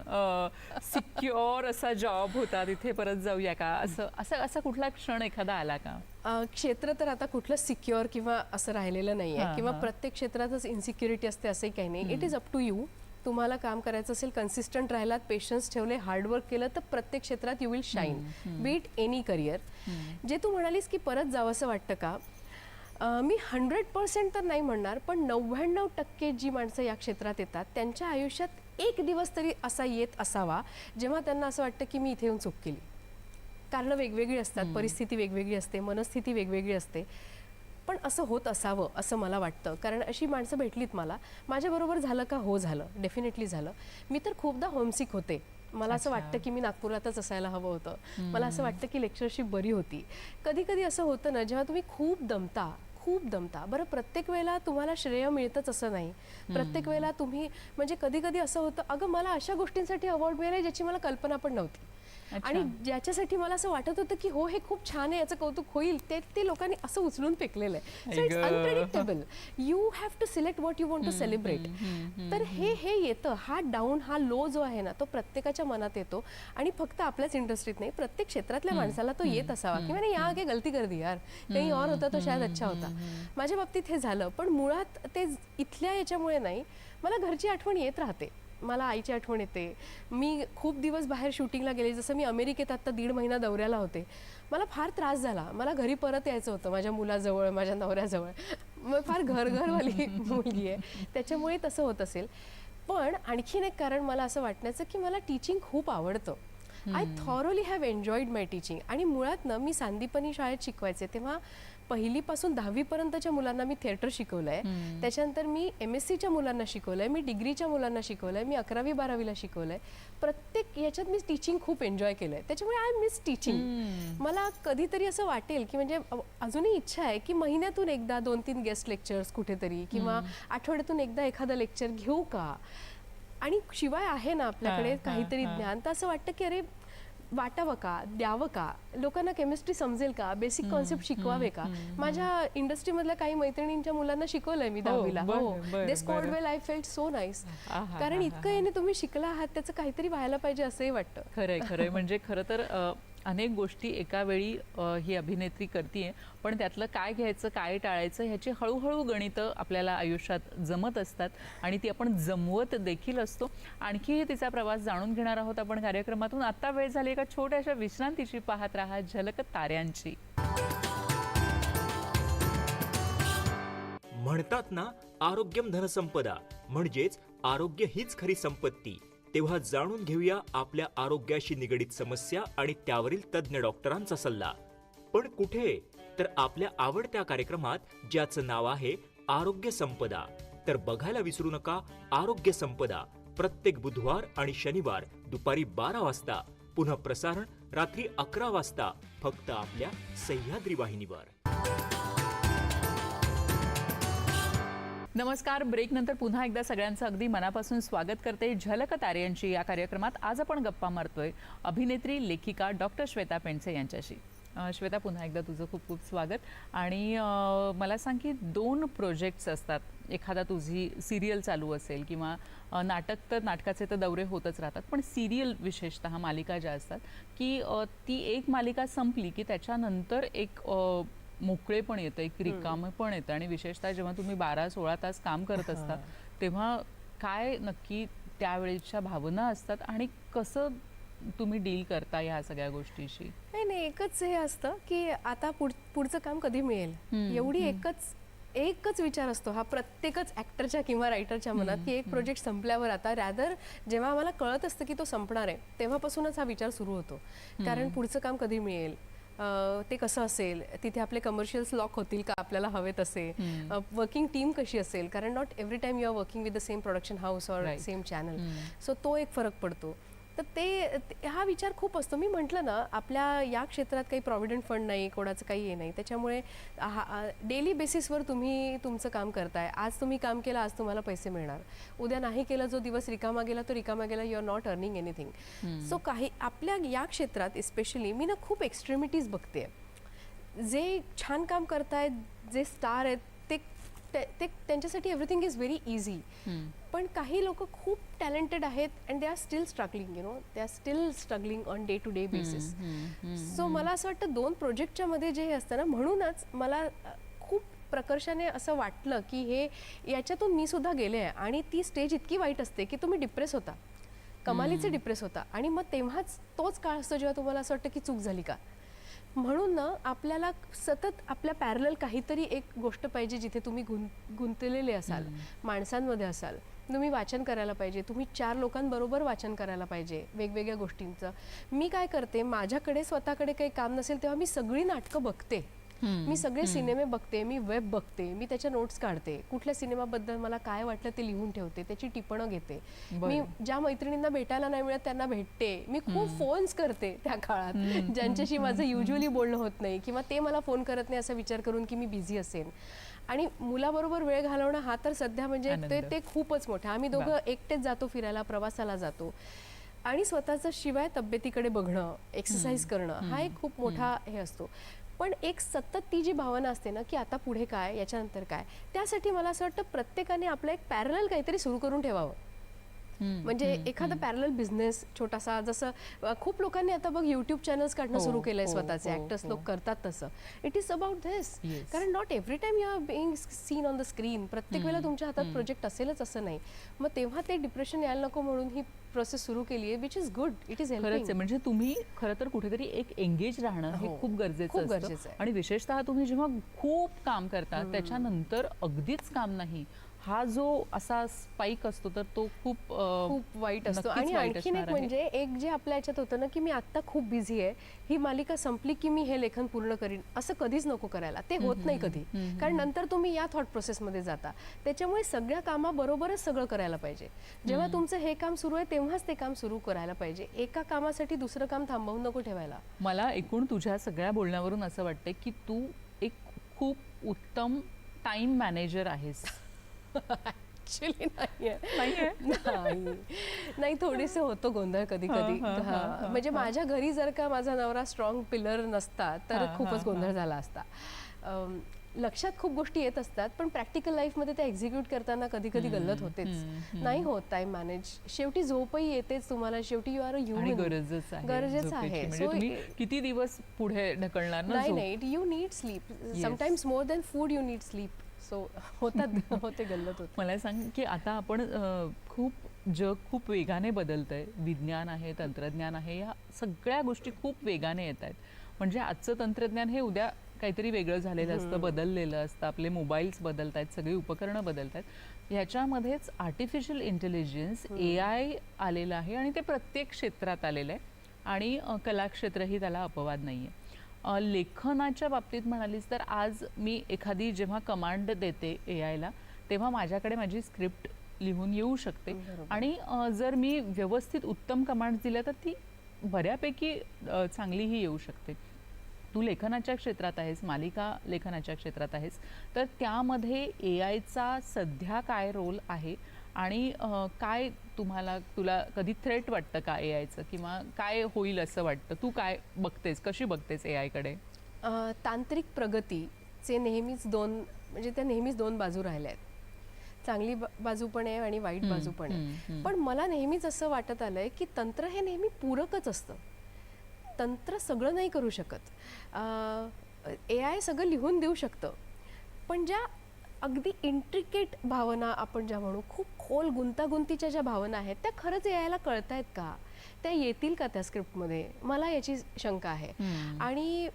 सिक्युअर असा जॉब होता तिथे परत जाऊया का, असा कुठला क्षण एखादा आला का? क्षेत्र तर आता कुठलं सिक्युअर किंवा असं राहिलेलं नाहीये, किंवा प्रत्येक क्षेत्रातच इन्सिक्युरिटी असते असंही काही नाही. It is up to you. तुम्हाला काम करायचं असेल, कन्सिस्टंट राहिलात, पेशन्स ठेवले, हार्डवर्क केलं, तर प्रत्येक क्षेत्रात you will shine, B it any career. जे तू म्हणालीस की परत जावं असं वाटतं का, मी 100% तर नाही म्हणणार, पण 99% जी माणसं या क्षेत्रात येतात त्यांच्या आयुष्यात एक दिवस तरी असा येत असावा जेव्हा त्यांना असं वाटतं की मी इथे येऊन चूक केली. कारणं वेगवेगळी असतात, परिस्थिती वेगवेगळी असते, मनस्थिती वेगवेगळी असते, पण असं होत असावं असं मला वाटतं. कारण अशी माणसं भेटलीत मला. माझ्याबरोबर झालं का? हो झालं, डेफिनेटली झालं. मी तर खूपदा होमसिक होते. मला असं वाटतं की मी नागपुरातच असायला हवं होतं. मला असं वाटतं की लेक्चरशिप बरी होती. कधी कधी असं होतं ना, जेव्हा तुम्ही खूप दमता. बरं, प्रत्येक वेळेला तुम्हाला श्रेय मिळतंच असं नाही. प्रत्येक वेळेला तुम्ही म्हणजे कधी कधी असं होतं, अगं मला अशा गोष्टींसाठी अवॉर्ड मिळाले ज्याची मला कल्पना पण नव्हती, आणि ज्याच्यासाठी मला असं वाटत होतं की हो हे खूप छान आहे, याचं कौतुक होईल, ते लोकांनी असं उचलून फेकलेलं आहे. So it's unpredictable. You have to select what you want to celebrate. तर हे येतं, हा डाऊन, हा लो जो आहे ना, तो प्रत्येकाच्या मनात येतो. आणि फक्त आपल्याच इंडस्ट्रीत नाही, प्रत्येक क्षेत्रातल्या माणसाला तो येत असावा की मैंने यहाँ आके गलती कर दी यार, कहीं और होता तो शायद अच्छा होता. माझ्या बाबतीत हे झालं, पण मुळात ते इथल्या याच्यामुळे नाही. मला घरची आठवण येत राहते, मला आईची आठवण येते. मी खूप दिवस बाहेर शूटिंगला गेले, जसं मी अमेरिकेत आत्ता 1.5 महिना दौऱ्याला होते. मला फार त्रास झाला, मला घरी परत यायचं होतं, माझ्या मुलाजवळ, माझ्या नवऱ्याजवळ. मग फार घरवाली मुलगी आहे, त्याच्यामुळे तसं होत असेल. पण आणखीन एक कारण मला असं वाटण्याचं की मला टीचिंग खूप आवडतं. I thoroughly have enjoyed my teaching. आणि मुळात ना, मी सांदीपनी शाळेत शिकवायचे तेव्हा 1ली पासून 10वी पर्यंतच्या मुलांना मी थिएटर शिकवलंय. त्याच्यानंतर मी MScच्या मुलांना शिकवलंय, मी डिग्रीच्या मुलांना शिकवलंय, मी 11वी 12वीला शिकवलंय. प्रत्येक याच्यात मी टीचिंग खूप एन्जॉय केलंय. त्याच्यामुळे आय मिस टीचिंग. मला कधीतरी असं वाटेल की म्हणजे अजूनही इच्छा आहे की महिन्यातून एकदा 2-3 गेस्ट लेक्चर्स कुठेतरी, किंवा आठवड्यातून एकदा एखादं लेक्चर घेऊ का. आणि शिवाय आहे ना आपल्याकडे काहीतरी ज्ञान, तर असं वाटतं की अरे वाटावं का, द्यावं का, लोकांना केमिस्ट्री समजेल का, बेसिक कॉन्सेप्ट शिकवावे का. माझ्या इंडस्ट्रीमधल्या काही मैत्रिणींच्या मुलांना शिकवलंय मी 10वीला. हो, they scored well, I felt so nice. कारण इतकं याने तुम्ही शिकला आहात, त्याचं काहीतरी व्हायला पाहिजे असंही वाटतं. खरंय. म्हणजे खरं तर अनेक गोष्टी एका वेळी ही अभिनेत्री करतीये, पण त्यातलं काय घ्यायचं काय टाळायचं ह्याची हळूहळू गणितं आपल्याला आयुष्यात जमत असतात आणि ती आपण जमवत देखील असतो. आणखी तिचा प्रवास जाणून घेणार आहोत आपण कार्यक्रमातून. आता वेळ झाली एका छोट्याशा विश्रांतीची. पाहत राहा झलक ताऱ्यांची. म्हणतात ना, आरोग्यम धनसंपदा, म्हणजेच आरोग्य हीच खरी संपत्ती. तेव्हा जाणून घेऊया आपल्या आरोग्याशी निगडीत समस्या आणि त्यावरील तज्ज्ञ डॉक्टरांचा सल्ला. पण कुठे? तर आपल्या आवडत्या कार्यक्रमात, ज्याचं नाव आहे आरोग्य संपदा. तर बघायला विसरू नका आरोग्य संपदा, प्रत्येक बुधवार आणि शनिवार दुपारी 12 वाजता. पुन्हा प्रसारण रात्री 11 वाजता, फक्त आपल्या सह्याद्री वाहिनीवर. नमस्कार. ब्रेक नंतर पुन्हा एकदा सगळ्यांचं अगदी मनापासून स्वागत करते झलक ताऱ्यांची या कार्यक्रमात. आज आपण गप्पा मारतोय अभिनेत्री, लेखिका डॉक्टर श्वेता पेंडसे यांच्याशी. श्वेता, पुन्हा एकदा तुझं खूप खूप स्वागत. आणि मला सांग की 2 प्रोजेक्ट्स असतात. एखादा तुझी सिरियल चालू असेल किंवा नाटक, तर नाटकाचे तर दौरे होतच राहतात, पण सिरियल विशेषतः मालिका ज्या असतात की ती एक मालिका संपली की त्याच्यानंतर एक मोकळे पण येतं, एक रिकामे पण येतं. आणि विशेषतः जेव्हा तुम्ही 12-16 तास काम करत असता तेव्हा काय नक्की त्यावेळेच्या भावना असतात आणि कसं तुम्ही डील करता या सगळ्या गोष्टीशी? नाही, एकच हे असतं की आता पुढचं काम कधी मिळेल, एवढी एकच विचार असतो हा प्रत्येकच ऍक्टरच्या किंवा रायटरच्या मनात, की एक प्रोजेक्ट संपल्यावर आता रॅदर जेव्हा आम्हाला कळत असतं की तो संपणार आहे तेव्हापासूनच हा विचार सुरू होतो. कारण पुढचं काम कधी मिळेल, ते कसं असेल, तिथे आपले कमर्शियल्स लॉक होतील का आपल्याला हवे तसे, वर्किंग टीम कशी असेल, कारण not every time you are working with the same production house or same channel, so तो एक फरक पडतो. तर हा विचार खूप असतो. मी म्हटलं ना, आपल्या या क्षेत्रात काही प्रॉव्हिडंट फंड नाही, कोणाचं काही हे नाही, त्याच्यामुळे डेली बेसिसवर तुम्ही तुमचं काम करताय. आज तुम्ही काम केलं, आज तुम्हाला पैसे मिळणार, उद्या नाही केलं, जो दिवस रिकामा गेला तो रिकामा गेला, you are not earning anything. So काही आपल्या या क्षेत्रात स्पेशली मी ना खूप एक्स्ट्रीमिटीज बघते. जे छान काम करतायत, जे स्टार आहेत, ते त्यांच्यासाठी एव्हरीथिंग इज व्हेरी इझी. पण काही लोक खूप टॅलेंटेड आहेत and they are still struggling, you know, they are still struggling on day to day basis. So मला असं वाटतं 2 प्रोजेक्टच्या मध्ये जे हे असतं ना, म्हणूनच मला खूप प्रकर्षाने असं वाटलं की हे याच्यातून मी सुद्धा गेले आहे. आणि ती स्टेज इतकी वाईट असते की तुम्ही डिप्रेस होता, कमालीचे डिप्रेस होता, आणि मग तेव्हाच तोच काळ असतो जेव्हा तुम्हाला असं वाटतं की चूक झाली का. म्हणून ना आपल्याला सतत आपल्या पॅरलल काहीतरी एक गोष्ट पाहिजे जिथे तुम्ही गुंतलेले असाल, माणसांमध्ये असाल. तुम्ही वाचन करायला पाहिजे, तुम्ही 4 लोकांबरोबर वाचन करायला पाहिजे वेगवेगळ्या गोष्टींचं. मी काय करते, माझ्याकडे स्वतःकडे काही काम नसेल तेव्हा मी सगळी नाटकं बघते, मी सगळे सिनेमे बघते, मी वेब बघते, मी त्याच्या नोट्स काढते, कुठल्या सिनेमाबद्दल मला काय वाटलं ते लिहून ठेवते, त्याची टिपणं घेते. मी ज्या मैत्रिणींना भेटायला नाही मिळत त्यांना भेटते. मी खूप फोन्स करते त्या काळात ज्यांच्याशी माझं युज्युअली बोलणं होत नाही, किंवा ते मला फोन करत नाही असा विचार करून की मी बिझी असेन. आणि मुलाबरोबर वेळ घालवणं हा तर सध्या म्हणजे ते खूपच मोठं. आम्ही दोघं एकटेच जातो फिरायला, प्रवासाला जातो. आणि स्वतःचं शिवाय तब्येतीकडे बघणं, एक्सरसाइज करणं हा एक खूप मोठा हे असतो. पण एक सतत ती जी भावना असते ना की आता पुढे काय, याच्यानंतर काय, त्यासाठी मला असं वाटतं प्रत्येकाने आपलं एक पॅरलल काहीतरी सुरू करून ठेवावं. म्हणजे एखादा पॅरलल बिझनेस छोटासा, जसं खूप लोकांनी आता बघ युट्यूब चॅनल्स काढणं सुरू केलंय स्वतःचे, ऍक्टर्स लोक करतात तसं. इट इज अबाउट धिस, कारण not every time you are being seen on the screen. प्रत्येक वेळेला तुमच्या हातात प्रोजेक्ट असेलच असं नाही. मग तेव्हा ते डिप्रेशन यायला नको म्हणून ही प्रोसेस सुरू केली आहे, which is good. It is खरंच आहे. म्हणजे तुम्ही खरं तर कुठेतरी एक एंगेज राहणं हे खूप गरजेचं असतं. आणि विशेषतः तुम्ही जेव्हा खूप काम करता त्याच्यानंतर अगदीच काम नाही, हा जो असा स्पाइक असतो तर तो खूप वाईट असतो. आणि आणखीन एक म्हणजे एक जे आपल्या याच्यात होतं ना की मी आता खूप बिझी आहे, ही मालिका संपली की मी हे लेखन पूर्ण करीन, असं कधीच नको करायला. ते होत नाही कधी, कारण नंतर तुम्ही या थॉट प्रोसेसमध्ये जाता. त्याच्यामुळे सगळ्या कामाबरोबरच सगळं करायला पाहिजे. जेव्हा तुमचं हे काम सुरू आहे तेव्हाच ते काम सुरू करायला पाहिजे. एका कामासाठी दुसरं काम थांबवून नको ठेवायला. मला एकूण तुझ्या सगळ्या बोलण्यावरून असं वाटतंय की तू एक खूप उत्तम टाइम मॅनेजर आहेस. ऍक्च्युली नाही, थोडेसे होतो गोंधळ कधी कधी. म्हणजे माझ्या घरी जर का माझा नवरा स्ट्रॉंग पिलर नसता तर खूपच गोंधळ झाला असता. लक्षात खूप गोष्टी येत असतात, पण प्रॅक्टिकल लाईफमध्ये ते एक्झिक्यूट करताना कधी कधी गल्लत होतेच. नाही होत टाइम मॅनेज. शेवटी झोपही येतेच तुम्हाला, शेवटी यू आर अ ह्युमन. गरजेचं आहे. तुम्ही किती दिवस पुढे ढकलणार ना. नाही, you need sleep. Sometimes more than food you need sleep. So होते गल्लत होते. मला सांग की आता आपण जग खूप वेगाने बदलतंय. विज्ञान आहे, तंत्रज्ञान आहे, या सगळ्या गोष्टी खूप वेगाने येत आहेत. म्हणजे आजचं तंत्रज्ञान हे उद्या काहीतरी वेगळं झालेलं असतं, बदललेलं असतं. आपले मोबाईल्स बदलत आहेत, सगळी उपकरणं बदलत आहेत. ह्याच्यामध्येच आर्टिफिशियल इंटेलिजन्स AI आलेलं आहे आणि ते प्रत्येक क्षेत्रात आलेलं आहे. आणि कलाक्षेत्रही त्याला अपवाद नाही आहे. लेखनाच्या बाबतीत म्हणालीस तर आज मी एखादी जेव्हा कमांड देते AIला तेव्हा माझ्याकडे माझी स्क्रिप्ट लिहून येऊ शकते. आणि जर मी व्यवस्थित उत्तम कमांड दिल्या तर ती बऱ्यापैकी चांगलीही येऊ शकते. तू लेखनाच्या क्षेत्रात आहेस, मालिका लेखनाच्या क्षेत्रात आहेस, तर त्यामध्ये AIचा सध्या काय रोल आहे आणि काय तुला कधी थ्रेट वाटतं का AIचं, किंवा काय होईल असं वाटतं? तू काय बघतेस, कशी बघतेस AIकडे? तांत्रिक प्रगतीचे नेहमीच त्या नेहमीच दोन बाजू राहिल्या आहेत. चांगली बाजू पण आहे आणि वाईट बाजू पण आहे. पण मला नेहमीच असं वाटत आलंय की तंत्र हे नेहमी पूरकच असतं. तंत्र सगळं नाही करू शकत. AI सगळं लिहून देऊ शकतं, पण ज्या अगदी इंट्रिकेट भावना आपण ज्या म्हणू, खूप खोल गुंतागुंतीच्या ज्या भावना आहेत त्या खरंच AIला कळतायत का, त्या येतील का त्या स्क्रिप्टमध्ये, मला याची शंका आहे. आणि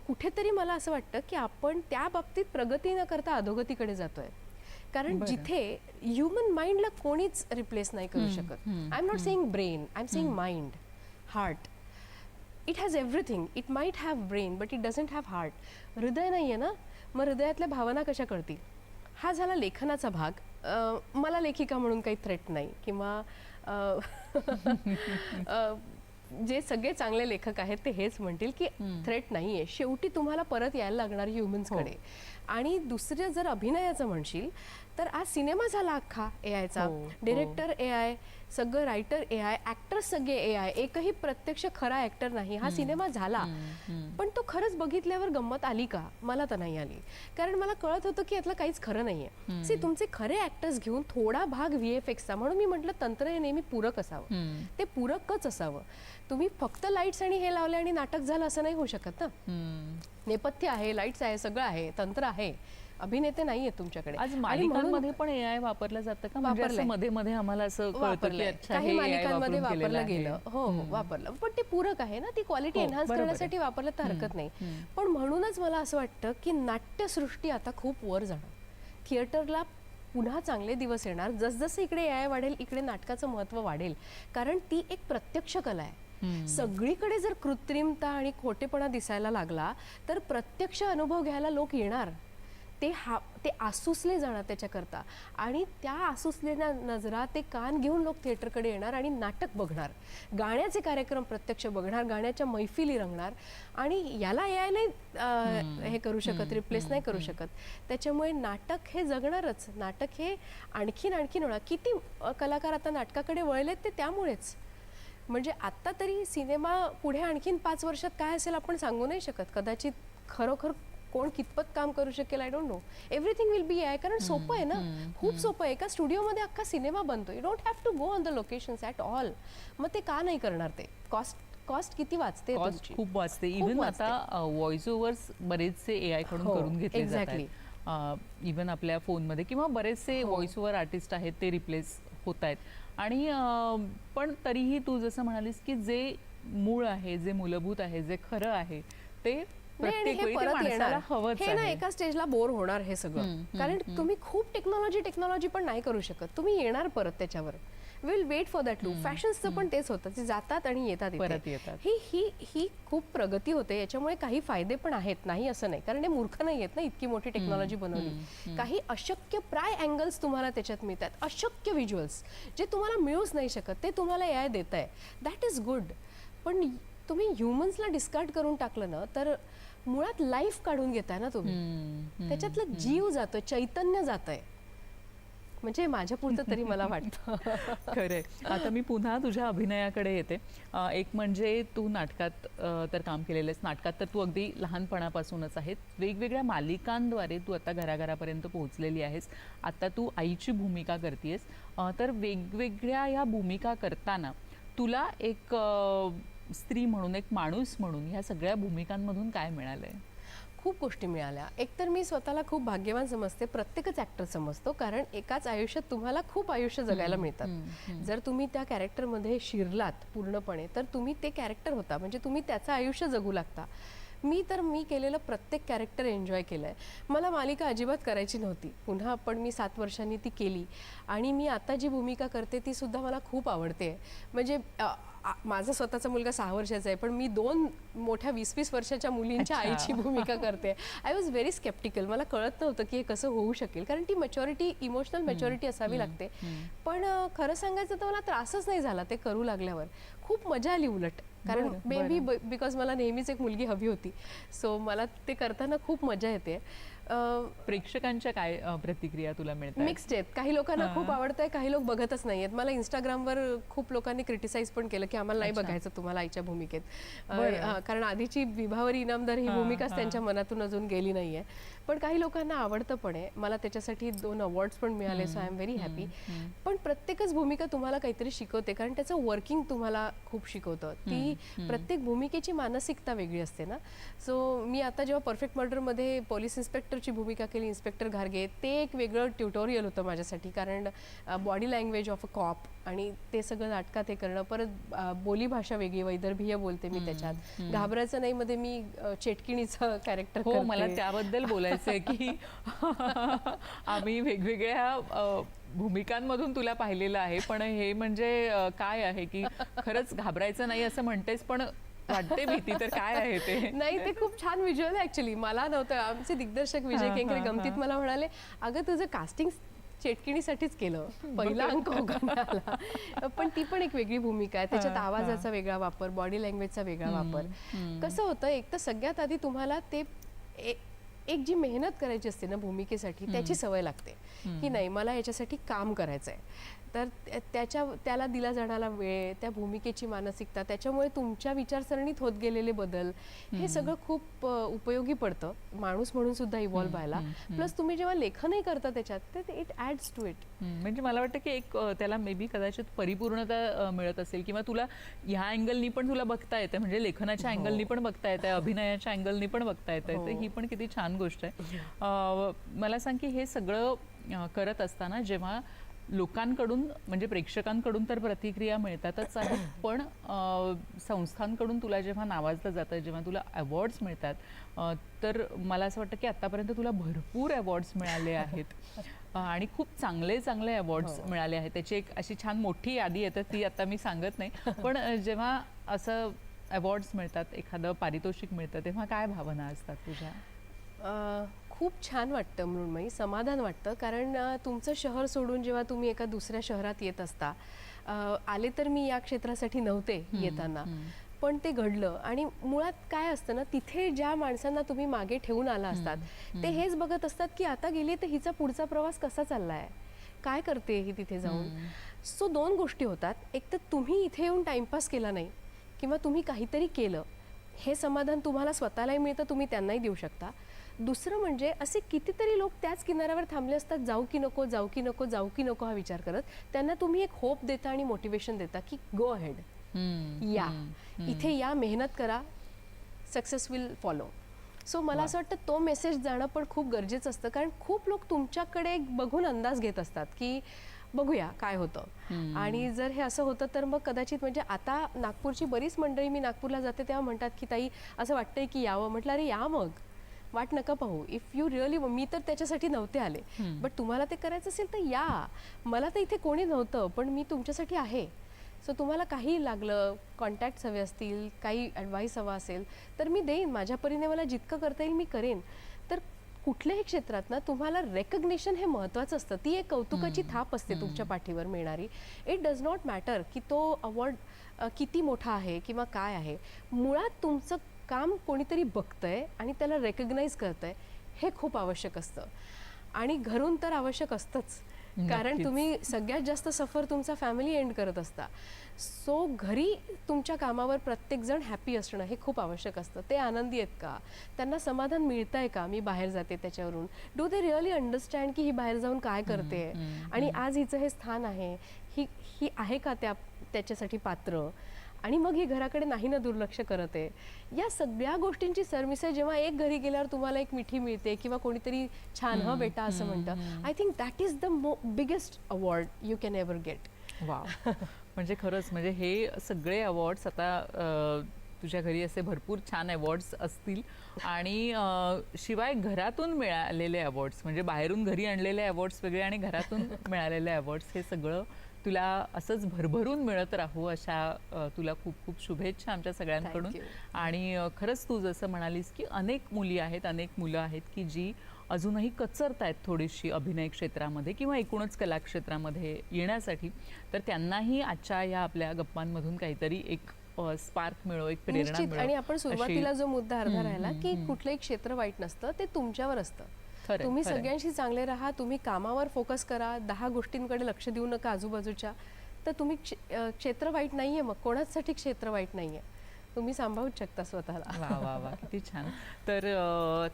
कुठेतरी मला असं वाटतं की आपण त्या बाबतीत प्रगती न करता अधोगतीकडे जातोय. कारण जिथे ह्युमन माइंडला कोणीच रिप्लेस नाही करू शकत. I am not saying brain, I am saying mind, heart. It has everything. It might have brain but it doesn't have heart. हृदय नाही आहे ना, मग हृदयातल्या भावना कशा कळतील? हा झाला लेखनाचा भाग. मला लेखिका म्हणून काही थ्रेट नाही किंवा जे सगळे चांगले लेखक आहेत ते हेच म्हणतील की थ्रेट नाही आहे. शेवटी तुम्हाला परत यायला लागणार ह्युमन्सकडे. आणि दुसरं जर अभिनयाचं म्हणशील तर आज सिनेमा झाला अख्खा एआयचा. डिरेक्टर एआय, सगळं रायटर एआय, ॲक्टर्स सगळे एआय, एकही प्रत्यक्ष खरा ॲक्टर नाही. हा सिनेमा झाला, पण तो खरंच बघितल्यावर गंमत आली का? मला तर नाही आली. कारण मला कळत होतं की यातलं काहीच खरं नाहीये. सी, तुमचे खरे ॲक्टर्स घेऊन थोडा भाग VFXचा, म्हणून मी म्हटलं तंत्र हे नेहमी पूरक असावं. ते पूरकच असावं. तुम्ही फक्त लाईट्स आणि हे लावले आणि नाटक झालं असं नाही होऊ शकत ना. नेपथ्य आहे, लाईट्स आहे, सगळं आहे, तंत्र आहे. अभिनेते नाहीये तुमच्याकडे. आज मालिकांमध्ये पण एआय वापरलं जातं का? म्हणजे असं मध्ये मध्ये आम्हाला असं कळतं की अच्छा काही हे AI मालिकांमध्ये वापरून केलेलं वापरलं गेलं. आहे. हो, वापरलं. पण ते पूरक आहे ना, ती क्वालिटी एनहान्स बरोबर आहे. करण्यासाठी वापरलं तर हरकत नाही. पण म्हणूनच मला असं वाटतं की नाट्यसृष्टी आता खूप वर जाणार. थिएटरला पुन्हा चांगले दिवस येणार. जसजसं इकडे एआय वाढेल, इकडे नाटकाचं महत्त्व वाढेल. कारण ती एक प्रत्यक्ष कला आहे. सगळीकडे जर कृत्रिमता आणि खोटेपणा दिसायला लागला तर प्रत्यक्ष अनुभव घ्यायला लोक येणार. ते आसुसले जाणार त्याच्याकरता. आणि त्या आसुसलेल्या नजरा, ते कान घेऊन लोक थिएटरकडे येणार आणि नाटक बघणार, गाण्याचे कार्यक्रम प्रत्यक्ष बघणार, गाण्याच्या मैफिली रंगणार. आणि याला एआय नाही हे करू शकत, रिप्लेस नाही करू शकत. त्याच्यामुळे नाटक हे जगणारच. नाटक हे आणखीन होणार. किती कलाकार आता नाटकाकडे वळलेत ते त्यामुळेच. म्हणजे आत्ता तरी सिनेमा पुढे आणखीन 5 वर्षात काय असेल आपण सांगू नाही शकत. कदाचित खरोखर कोण कितपत काम करू शकेल, I don't know. Everything will be AI. कारण सोपं आहे ना, खूप सोपं आहे. एका स्टुडिओमध्ये अख्खा सिनेमा बनतो. You don't have to go on the locations at all. मग ते का नाही करणार? ते कॉस्ट किती वाचते? कॉस्ट खूप वाचते. इव्हन आता व्हॉइस ओव्हर्स बरेचसे एआय कडून करून घेतले जातात. इव्हन आपल्या फोनमध्ये किंवा बरेचसे व्हॉइस ओव्हर आर्टिस्ट आहेत ते रिप्लेस होत आहेत. आणि पण तरीही तू जसं म्हणालीस की जे मूळ आहे, जे मूलभूत आहे, जे खरं आहे ते प्रत्येक वेळी ते माणसाला हवंच आहे. हे ना एका स्टेजला बोर होणार हे सगळं. कारण तुम्ही खूप टेक्नॉलॉजी पण नाही करू शकत. तुम्ही येणार परत त्याच्यावर. Will wait for that loop. फॅशन्सचं पण तेच होतं, ते जातात आणि परत येतात. ही खूप प्रगती होते. याच्यामुळे काही फायदे पण आहेत, नाही असं नाही. कारण ते मूर्ख नाही आहेत ना, इतकी मोठी टेक्नॉलॉजी बनवली. काही अशक्य प्राय अँगल्स तुम्हाला त्याच्यात मिळतात, अशक्य व्हिज्युअल्स जे तुम्हाला मिळूच नाही शकत, ते तुम्हाला एआय देत आहे. That is good. पण तुम्ही ह्युमन्सला डिस्कार्ड करून टाकलं ना तर मुळात लाईफ काढून घेताय ना तुम्ही. त्याच्यातलं जीव जातोय, चैतन्य जातंय. म्हणजे माझ्या पुरतं तरी मला वाटतं. खरंय. आता मी पुन्हा तुझ्या अभिनयाकडे येते. एक म्हणजे तू नाटकात तर काम केलेलं आहेस. नाटकात तर तू अगदी लहानपणापासूनच आहेस. वेगवेगळ्या मालिकांद्वारे तू आता घराघरापर्यंत पोहोचलेली आहेस. आता तू आईची भूमिका करतेस. तर वेगवेगळ्या या भूमिका करताना तुला एक स्त्री म्हणून, एक माणूस म्हणून ह्या सगळ्या भूमिकांमधून काय मिळालंय? खूप गोष्टी मिळाल्या. एकतर मी स्वतःला खूप भाग्यवान समजते. प्रत्येकच ॲक्टर समजतो. कारण एकाच आयुष्यात तुम्हाला खूप आयुष्य जगायला मिळतात. जर तुम्ही त्या कॅरेक्टरमध्ये शिरलात पूर्णपणे तर तुम्ही ते कॅरेक्टर होता. म्हणजे तुम्ही त्याचं आयुष्य जगू लागता. मी केलेलं प्रत्येक कॅरेक्टर एन्जॉय केलं आहे. मला मालिका अजिबात करायची नव्हती. पुन्हा पण मी 7 वर्षांनी ती केली. आणि मी आता जी भूमिका करते ती सुद्धा मला खूप आवडते. म्हणजे माझा स्वतःचा मुलगा 6 वर्षाचा आहे, पण मी 2 मोठ्या 20-20 वर्षाच्या मुलींच्या आईची भूमिका करते. I was very sceptical. मला कळत नव्हतं की हे कसं होऊ शकेल. कारण ती मॅच्युरिटी, इमोशनल मॅच्युरिटी असावी लागते. पण खरं सांगायचं तर मला त्रासच नाही झाला ते करू लागल्यावर. खूप मजा आली उलट. कारण मे बी बिकॉज मला नेहमीच एक मुलगी हवी होती. सो मला ते करताना खूप मजा येते. प्रेक्षकांच्या काय प्रतिक्रिया तुला मिळतात? मिक्स्ड आहेत. काही लोकांना खूप आवडतंय, काही लोक बघतच नाहीयेत. मला इंस्टाग्रामवर खूप लोकांनी क्रिटिसाइज पण केलं की आम्हाला नाही बघायचं तुम्हाला आईच्या भूमिकेत. कारण आधीची विभावरी इनामदार ही भूमिकाच त्यांच्या मनातून अजून गेली नाहीये. पण काही लोकांना आवडतं पण आहे. मला त्याच्यासाठी 2 अवॉर्ड्स पण मिळाले. So I am very happy. पण प्रत्येकच भूमिका तुम्हाला काहीतरी शिकवते. कारण त्याचं वर्किंग तुम्हाला खूप शिकवतं. ती प्रत्येक भूमिकेची मानसिकता वेगळी असते ना. सो मी आता जेव्हा परफेक्ट मर्डरमध्ये पोलीस इन्स्पेक्टरची भूमिका केली, इन्स्पेक्टर घारगे, ते एक वेगळं ट्युटोरियल होतं माझ्यासाठी. कारण body language of a cop आणि ते सगळं नाटकात हे करणं. परत बोलीभाषा वेगळी, वैदर्भीय बोलते मी त्याच्यात. घाबरायचं नाही मध्ये मी चेटकिणीचं कॅरेक्टर. हो, मला त्याबद्दल बोलायचं आहे की आम्ही वेगवेगळ्या भूमिकांमधून तुला पाहिलेलं आहे. पण हे म्हणजे काय आहे की खरंच घाबरायचं नाही असं म्हणतेस, पण वाटते भीती तर काय आहे ते? नाही, ते खूप छान व्हिज्युअल आहे ऍक्च्युली. मला नव्हतं. आमचे दिग्दर्शक विजय केंकरे गमतीत मला म्हणाले, अगं तुझं कास्टिंग चेटकिणीसाठीच केलं, पहिला अंक ओघाने आला. पण ती पण एक वेगळी भूमिका आहे. त्याच्यात आवाजाचा वेगळा वापर, बॉडी लँग्वेजचा वेगळा वापर. कसं होतं, एक तर सगळ्यात आधी तुम्हाला ते एक जी मेहनत करायची असते ना भूमिकेसाठी, त्याची सवय लागते की नाही मला याच्यासाठी काम करायचं आहे. तर त्याला दिला जाणारा वेळ, त्या भूमिकेची मानसिकता, त्याच्यामुळे तुमच्या विचारसरणीत होत गेलेले बदल, हे सगळं खूप उपयोगी पडतं माणूस म्हणून सुद्धा इव्हॉल्व्ह व्हायला. प्लस तुम्ही जेव्हा लेखनही करता त्याच्यात, तर इट ॲड्स टू इट. म्हणजे मला वाटतं की एक त्याला मे बी कदाचित परिपूर्णता मिळत असेल, किंवा तुला ह्या अँगलनी पण तुला बघता येते, म्हणजे लेखनाच्या अँगलनी पण बघता येते, अभिनयाच्या अँगलनी पण बघता येते. तर ही पण किती छान गोष्ट आहे. मला सांग की हे सगळं करत असताना जेव्हा लोकांकडून म्हणजे प्रेक्षकांकडून तर प्रतिक्रिया मिळतातच आहेत, पण संस्थांकडून तुला जेव्हा नावाजलं जातं, जेव्हा तुला अवॉर्ड्स मिळतात, तर मला असं वाटतं की आतापर्यंत तुला भरपूर अवॉर्ड्स मिळाले आहेत आणि खूप चांगले चांगले अवॉर्ड्स मिळाले आहेत. त्याची एक अशी छान मोठी यादी येते, ती आता मी सांगत नाही. पण जेव्हा असं अवॉर्ड्स मिळतात, एखादं पारितोषिक मिळतं, तेव्हा काय भावना असतात तुझ्या? खूप छान वाटतं मृण्मयी, समाधान वाटतं. कारण तुमचं शहर सोडून जेव्हा तुम्ही एका दुसऱ्या शहरात येत असता, आले तर मी या क्षेत्रासाठी नव्हते येताना, पण ते घडलं. आणि मुळात काय असतं ना, तिथे ज्या माणसांना तुम्ही मागे ठेवून आला असतात, ते हेच बघत असतात की आता गेली तर हिचा पुढचा प्रवास कसा चाललाय, काय करते ही तिथे जाऊन. सो दोन गोष्टी होतात. एक तर तुम्ही इथे येऊन टाइमपास केला नाही किंवा तुम्ही काहीतरी केलं, हे समाधान तुम्हाला स्वतःलाही मिळतं, तुम्ही त्यांनाही देऊ शकता. दुसरं म्हणजे असे कितीतरी लोक त्याच किनाऱ्यावर थांबले असतात, जाऊ की नको, जाऊ की नको, जाऊ की नको हा विचार करत. त्यांना तुम्ही एक होप देता आणि मोटिवेशन देता की गो अहेड, या इथे या, मेहनत करा, सक्सेस विल फॉलो. सो मला असं वाटतं तो मेसेज जाणं पण खूप गरजेचं असतं. कारण खूप लोक तुमच्याकडे बघून अंदाज घेत असतात की बघूया काय होतं. आणि जर हे असं होतं तर मग कदाचित, म्हणजे आता नागपूरची बरीच मंडळी, मी नागपूरला जाते तेव्हा म्हणतात की ताई असं वाटतंय की यावं. म्हटलं अरे या मग, वाट नका पाहू. इफ यू रिअली, मी तर त्याच्यासाठी नव्हते आले, बट तुम्हाला ते करायचं असेल तर या. मला तर इथे कोणी नव्हतं, पण मी तुमच्यासाठी आहे. सो तुम्हाला काही लागलं, कॉन्टॅक्ट्स हवे असतील, काही ॲडवाईस हवा असेल तर मी देईन. माझ्या परीने मला जितकं करता येईल मी करेन. तर कुठल्याही क्षेत्रात ना तुम्हाला रेकग्नेशन हे महत्त्वाचं असतं. ती एक कौतुकाची थाप असते तुमच्या पाठीवर मिळणारी. इट डज नॉट मॅटर की तो अवॉर्ड किती मोठा आहे किंवा काय आहे. मुळात तुमचं काम कोणीतरी बघतंय आणि त्याला रेकग्नाइज करतंय, हे खूप आवश्यक असतं. आणि घरून तर आवश्यक असतंच, कारण तुम्ही सगळ्यात जास्त सफर तुमचा फॅमिली एंड करत असता. सो घरी तुमच्या कामावर प्रत्येकजण हॅपी असणं हे खूप आवश्यक असतं. ते आनंदी आहेत का, त्यांना समाधान मिळतंय का, मी बाहेर जाते त्याच्यावरून, डू दे रिअली अंडरस्टँड की ही बाहेर जाऊन काय करते आणि आज हिचं हे स्थान आहे, ही आहे का त्याच्यासाठी पात्र, आणि मग ही घराकडे नाही ना दुर्लक्ष करत आहे. या सगळ्या गोष्टींची सरमिसळ जेव्हा एक घरी गेल्यावर तुम्हाला एक मिठी मिळते किंवा कोणीतरी छान हा बेटा असं म्हणतं, I think that is the biggest award you can ever get. वा, म्हणजे खरंच, म्हणजे हे सगळे अवॉर्ड्स आता तुझ्या घरी असे भरपूर छान अवॉर्ड्स असतील. आणि शिवाय घरातून मिळालेले अवॉर्ड्स, म्हणजे बाहेरून घरी आणलेले अवॉर्ड्स वेगळे आणि घरातून मिळालेले अवॉर्ड्स, हे सगळं तुला असंच भरभरून मिळत राहू, अशा तुला खूप खूप शुभेच्छा आमच्या सगळ्यांकडून. आणि खरंच तू जसं म्हणालीस की अनेक मुली आहेत, अनेक मुलं आहेत की जी अजूनही कचरत आहेत थोडीशी अभिनय क्षेत्रामध्ये किंवा एकूणच कला क्षेत्रामध्ये येण्यासाठी. तर त्यांनाही आजच्या या आपल्या गप्पांमधून काहीतरी एक स्पार्क मिळो, एक प्रेरणा मिळो. आणि आपण सुरुवातीला जो मुद्दा अर्धा राहिला की कुठलंही क्षेत्र वाईट नसतं, ते तुमच्यावर असतं. तुम्ही सगळ्यांशी चांगले राहा, तुम्ही कामावर फोकस करा, 10 गोष्टींकडे लक्ष देऊ नका आजूबाजूच्या, तर तुम्ही क्षेत्र वाईट नाहीये. मग कोणासाठी क्षेत्र वाईट नाहीये, तुम्ही सांभाळूच शकता स्वतःला. वा वा वा, किती छान. तर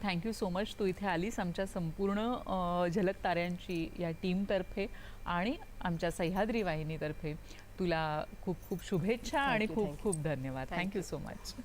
थँक्यू सो मच, तू इथे आलीस आमच्या संपूर्ण झलक ताऱ्यांची या टीमतर्फे आणि आमच्या सह्याद्री वाहिनीतर्फे. तुला खूप खूप शुभेच्छा आणि खूप खूप धन्यवाद. Thank you so much.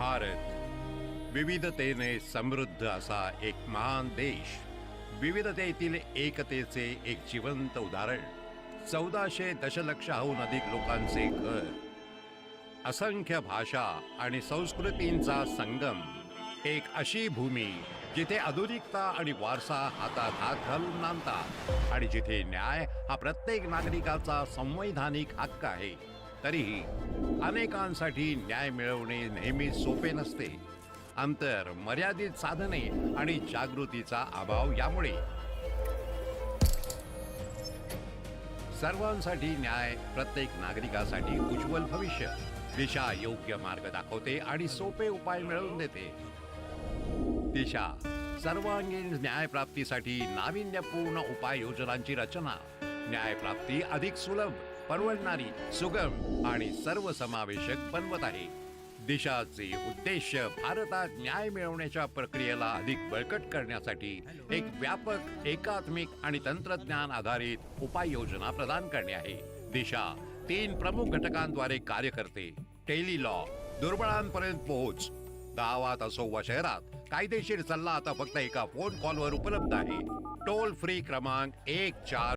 भारत विविधतेने समृद्ध असा एक महान देश, विविधतेतील एकतेचे एक जिवंत उदाहरण, 1400 दशलक्षाहून अधिक लोकांचे घर, असंख्य भाषा आणि संस्कृतींचा संगम, एक अशी भूमी जिथे आधुनिकता आणि वारसा हातात हात घालून नांदतात आणि जिथे न्याय हा प्रत्येक नागरिकाचा संवैधानिक हक्क आहे. तरीही अनेकांसाठी न्याय मिळवणे नेहमी सोपे नसते. अंतर, मर्यादित साधने आणि जागृतीचा अभाव यामुळे सर्वांसाठी न्याय, प्रत्येक नागरिकासाठी उज्ज्वल भविष्य. दिशा योग्य मार्ग दाखवते आणि सोपे उपाय मिळवून देते. दिशा सर्वांगीण न्यायप्राप्तीसाठी नाविन्यपूर्ण उपाययोजनांची रचना. न्यायप्राप्ती अधिक सुलभ, परवडणारी, सुगम आणि सर्वसमावेशक बनवत आहे. दिशाचे उद्देश भारतात न्याय मिळवण्याच्या प्रक्रियेला अधिक बळकट करण्यासाठी एक व्यापक, एकात्मिक आणि तंत्रज्ञान आधारित उपाययोजना प्रदान करणे आहे. दिशा 3 प्रमुख घटकांद्वारे कार्य करते. टेली लॉ, दुर्बळांपर्यंत पोहोच. गावात असो वा शहरात, कायदेशीर सल्ला आता फक्त एका फोन कॉलवर उपलब्ध आहे. टोल फ्री क्रमांक 14